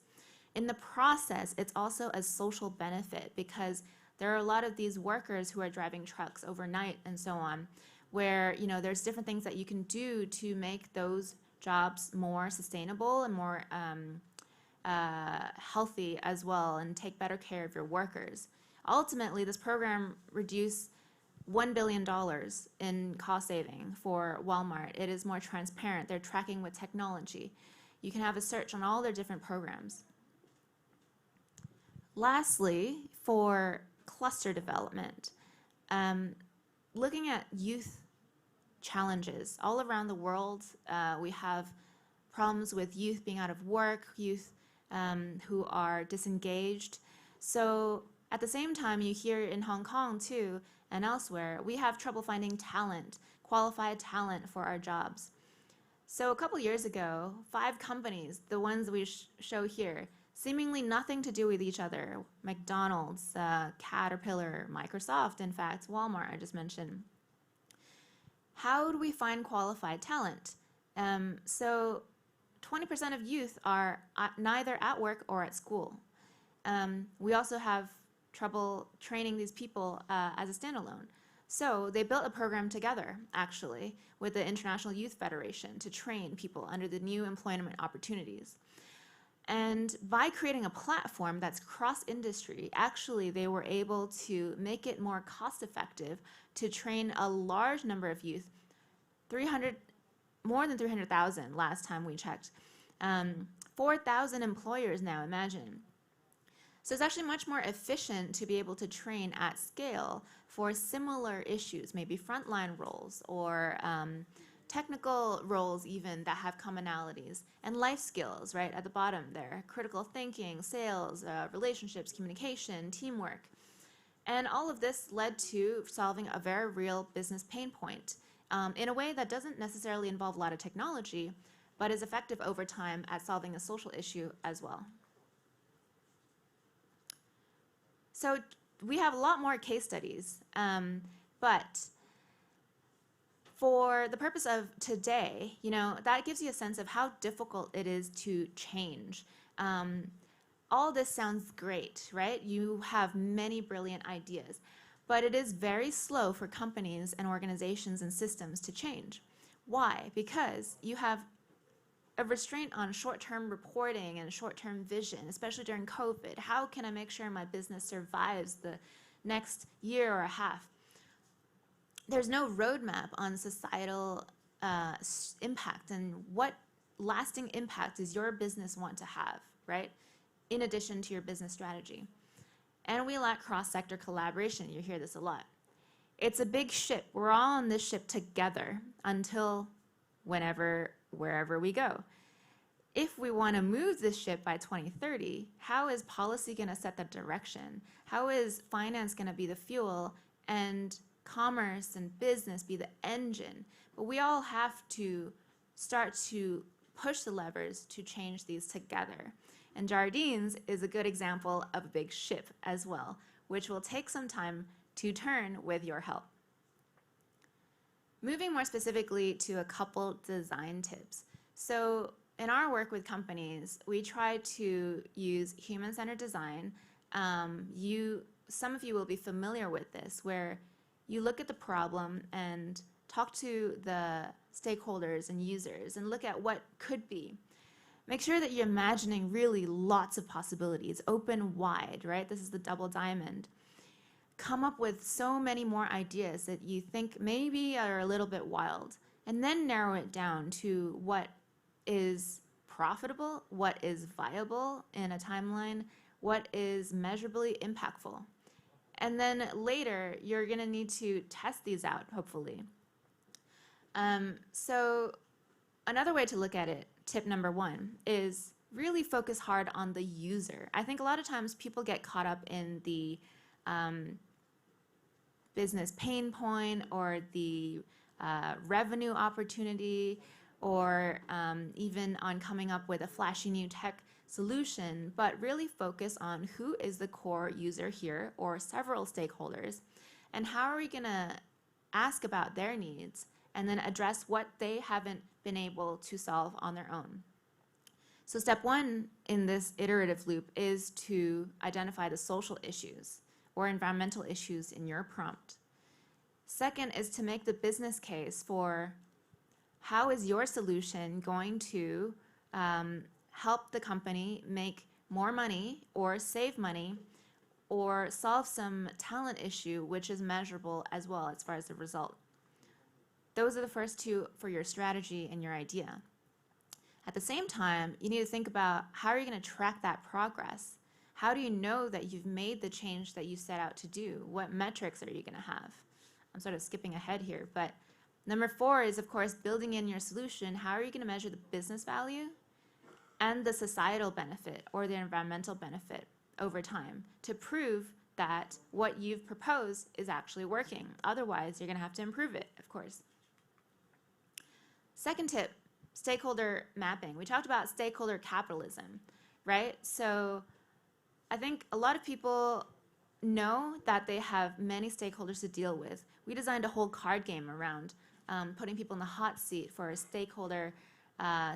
In the process, it's also a social benefit because there are a lot of these workers who are driving trucks overnight and so on, where there's different things that you can do to make those jobs more sustainable and more healthy as well, and take better care of your workers. Ultimately, this program reduced $1 billion in cost saving for Walmart. It is more transparent. They're tracking with technology. You can have a search on all their different programs. Lastly, for cluster development, looking at youth challenges. All around the world, we have problems with youth being out of work, youth who are disengaged. So at the same time, you hear in Hong Kong too, and elsewhere, we have trouble finding talent, qualified talent for our jobs. So a couple years ago, 5 companies, the ones we show here, seemingly nothing to do with each other, McDonald's, Caterpillar, Microsoft, in fact, Walmart I just mentioned. How do we find qualified talent? So 20% of youth are neither at work or at school. We also have trouble training these people as a standalone. So they built a program together, actually, with the International Youth Federation to train people under the new employment opportunities. And by creating a platform that's cross-industry, actually they were able to make it more cost-effective to train a large number of youth, more than 300,000 last time we checked. 4,000 employers now, imagine. So it's actually much more efficient to be able to train at scale for similar issues, maybe frontline roles or technical roles even that have commonalities, and life skills, right, at the bottom there, critical thinking, sales, relationships, communication, teamwork. And all of this led to solving a very real business pain point in a way that doesn't necessarily involve a lot of technology, but is effective over time at solving a social issue as well. So we have a lot more case studies, but for the purpose of today, that gives you a sense of how difficult it is to change. All this sounds great, right? You have many brilliant ideas, but it is very slow for companies and organizations and systems to change. Why? Because you have a restraint on short-term reporting and short-term vision, especially during COVID. How can I make sure my business survives the next year or a half? There's no roadmap on societal impact and what lasting impact does your business want to have, right? In addition to your business strategy. And we lack cross-sector collaboration. You hear this a lot. It's a big ship. We're all on this ship together until wherever we go. If we want to move this ship by 2030, how is policy going to set the direction? How is finance going to be the fuel and commerce and business be the engine? But we all have to start to push the levers to change these together. And Jardines is a good example of a big ship as well, which will take some time to turn with your help. Moving more specifically to a couple design tips. So in our work with companies, we try to use human-centered design. Some of you will be familiar with this, where you look at the problem and talk to the stakeholders and users and look at what could be. Make sure that you're imagining really lots of possibilities, open wide, right? This is the double diamond. Come up with so many more ideas that you think maybe are a little bit wild, and then narrow it down to what is profitable, what is viable in a timeline, what is measurably impactful. And then later, you're going to need to test these out, hopefully. So another way to look at it, tip number 1, is really focus hard on the user. I think a lot of times people get caught up in the business pain point or the revenue opportunity, or even on coming up with a flashy new tech solution, but really focus on who is the core user here, or several stakeholders, and how are we going to ask about their needs and then address what they haven't been able to solve on their own. So step 1 in this iterative loop is to identify the social issues or environmental issues in your prompt. Second is to make the business case for how is your solution going to help the company make more money or save money or solve some talent issue which is measurable as well as far as the result. Those are the first 2 for your strategy and your idea. At the same time, you need to think about how are you going to track that progress? How do you know that you've made the change that you set out to do? What metrics are you going to have? I'm sort of skipping ahead here, but number 4 is, of course, building in your solution. How are you going to measure the business value and the societal benefit or the environmental benefit over time to prove that what you've proposed is actually working? Otherwise, you're going to have to improve it, of course. Second tip, stakeholder mapping. We talked about stakeholder capitalism, right? So I think a lot of people know that they have many stakeholders to deal with. We designed a whole card game around putting people in the hot seat for a stakeholder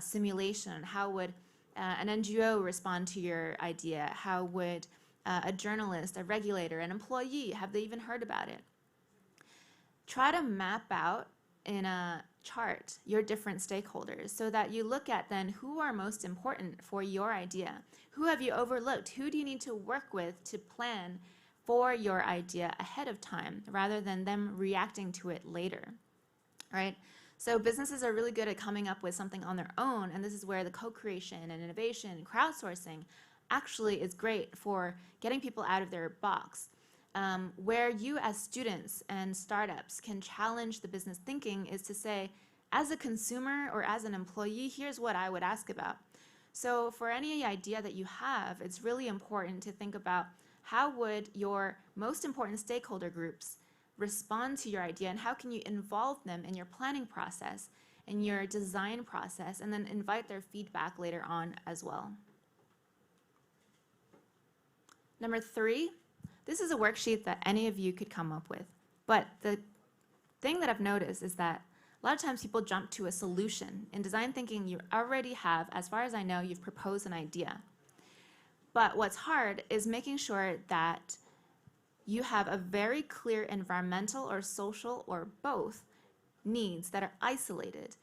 simulation. How would an NGO respond to your idea? How would a journalist, a regulator, an employee, have they even heard about it? Try to map out in a chart your different stakeholders so that you look at then who are most important for your idea. Who have you overlooked? Who do you need to work with to plan for your idea ahead of time rather than them reacting to it later, right? So businesses are really good at coming up with something on their own, and this is where the co-creation and innovation and crowdsourcing actually is great for getting people out of their box. Where you as students and startups can challenge the business thinking is to say, as a consumer or as an employee, here's what I would ask about. So for any idea that you have, it's really important to think about how would your most important stakeholder groups respond to your idea, and how can you involve them in your planning process, in your design process, and then invite their feedback later on as well. Number 3, this is a worksheet that any of you could come up with. But the thing that I've noticed is that a lot of times people jump to a solution. In design thinking, you already have, as far as I know, you've proposed an idea. But what's hard is making sure that you have a very clear environmental or social or both needs that are isolated.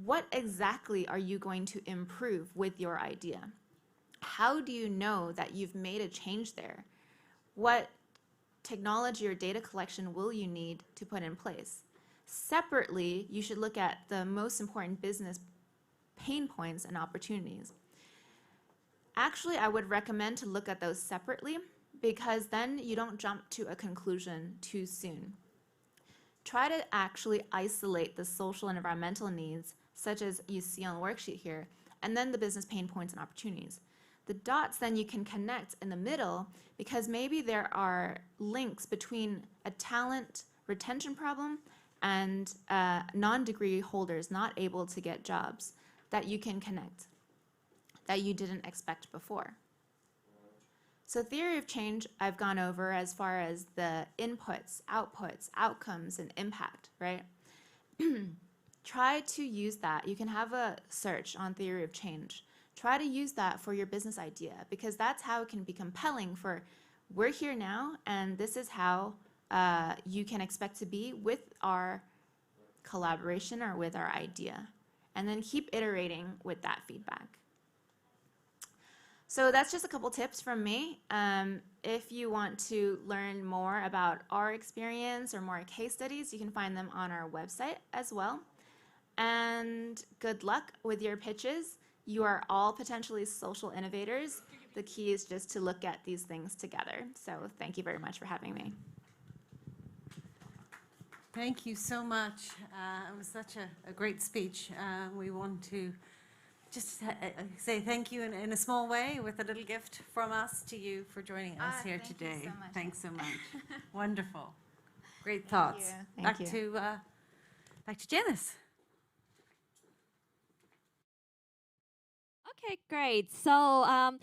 What exactly are you going to improve with your idea? How do you know that you've made a change there? What technology or data collection will you need to put in place? Separately, you should look at the most important business pain points and opportunities. Actually, I would recommend to look at those separately because then you don't jump to a conclusion too soon. Try to actually isolate the social and environmental needs, such as you see on the worksheet here, and then the business pain points and opportunities. The dots then you can connect in the middle because maybe there are links between a talent retention problem and non-degree holders not able to get jobs that you can connect that you didn't expect before. So theory of change I've gone over as far as the inputs, outputs, outcomes, and impact, right? Try to use that. You can have a search on theory of change. Try to use that for your business idea because that's how it can be compelling for we're here now and this is how you can expect to be with our collaboration or with our idea. And then keep iterating with that feedback. So that's just a couple tips from me. If you want to learn more about our experience or more case studies, you can find them on our website as well. And good luck with your pitches. You are all potentially social innovators The key is just to look at these things together. So thank you very much for having me. Thank you so much. It was such a great speech. We want to just say thank you in a small way with a little gift from us to you for joining us here thank you today. so much. Thanks so much. Wonderful. Great thoughts. Thank you. Back to Janice. Okay, great. So,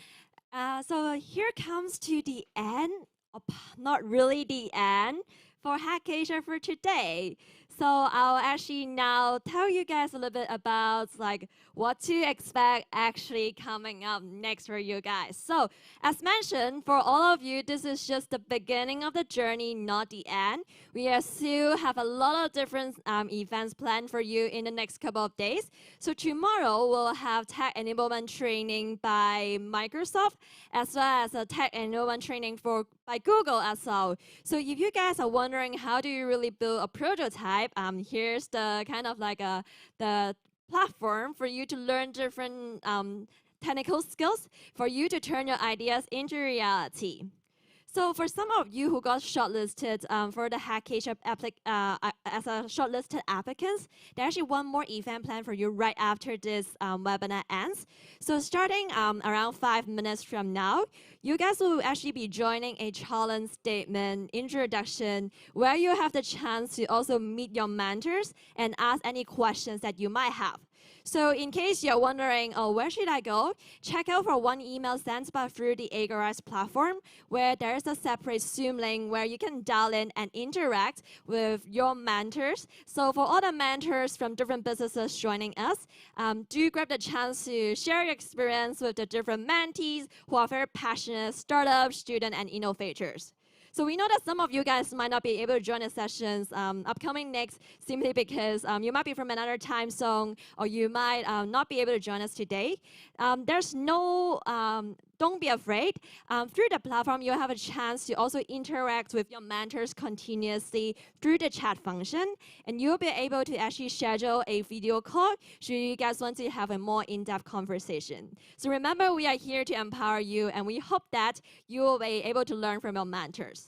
so here comes to the end, not really the end for HACK.ASIA for today. So I'll actually now tell you guys a little bit about like what to expect actually coming up next for you guys. So as mentioned, for all of you, this is just the beginning of the journey, not the end. We still have a lot of different events planned for you in the next couple of days. So tomorrow we'll have tech enablement training by Microsoft, as well as a tech enablement training by Google as well. So if you guys are wondering how do you really build a prototype, here's the kind of like the platform for you to learn different technical skills for you to turn your ideas into reality. So for some of you who got shortlisted for the HACK.ASIA as a shortlisted applicants, there's actually one more event planned for you right after this webinar ends. So starting around 5 minutes from now, you guys will actually be joining a challenge statement introduction where you have the chance to also meet your mentors and ask any questions that you might have. So in case you're wondering, oh, where should I go? Check out for one email sent through the Agorize platform, where there is a separate Zoom link where you can dial in and interact with your mentors. So for all the mentors from different businesses joining us, do grab the chance to share your experience with the different mentees who are very passionate startup, student, and innovators. So we know that some of you guys might not be able to join the sessions upcoming next simply because you might be from another time zone or you might not be able to join us today. There's no, don't be afraid. Through the platform, you'll have a chance to also interact with your mentors continuously through the chat function. And you'll be able to actually schedule a video call should you guys want to have a more in-depth conversation. So remember, we are here to empower you, and we hope that you will be able to learn from your mentors.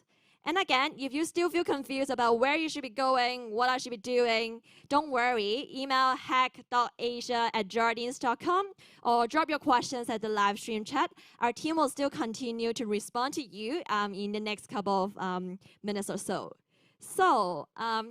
And again, if you still feel confused about where you should be going, what I should be doing, don't worry. Email hack.asia@jardines.com or drop your questions at the live stream chat. Our team will still continue to respond to you in the next couple of minutes or so. So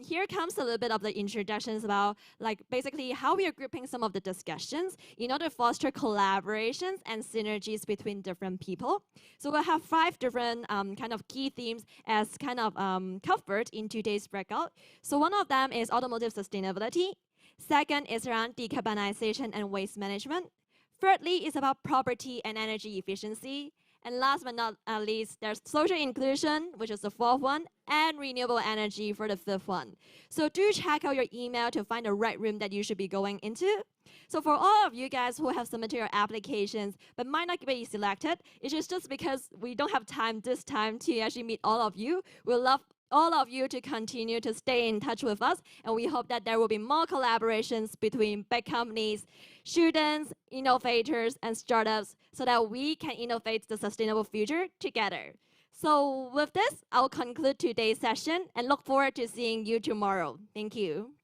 here comes a little bit of the introductions about like basically how we are grouping some of the discussions in order to foster collaborations and synergies between different people. So we'll have 5 different kind of key themes as kind of covered in today's breakout. So one of them is automotive sustainability. Second is around decarbonization and waste management. Thirdly is about property and energy efficiency. And last but not least, there's social inclusion, which is the 4th one, and renewable energy for the 5th one. So do check out your email to find the right room that you should be going into. So for all of you guys who have submitted your applications but might not be selected, it's just because we don't have time this time to actually meet all of you. We'll love all of you to continue to stay in touch with us, and we hope that there will be more collaborations between big companies, students, innovators, and startups so that we can innovate the sustainable future together. So with this, I'll conclude today's session and look forward to seeing you tomorrow. Thank you.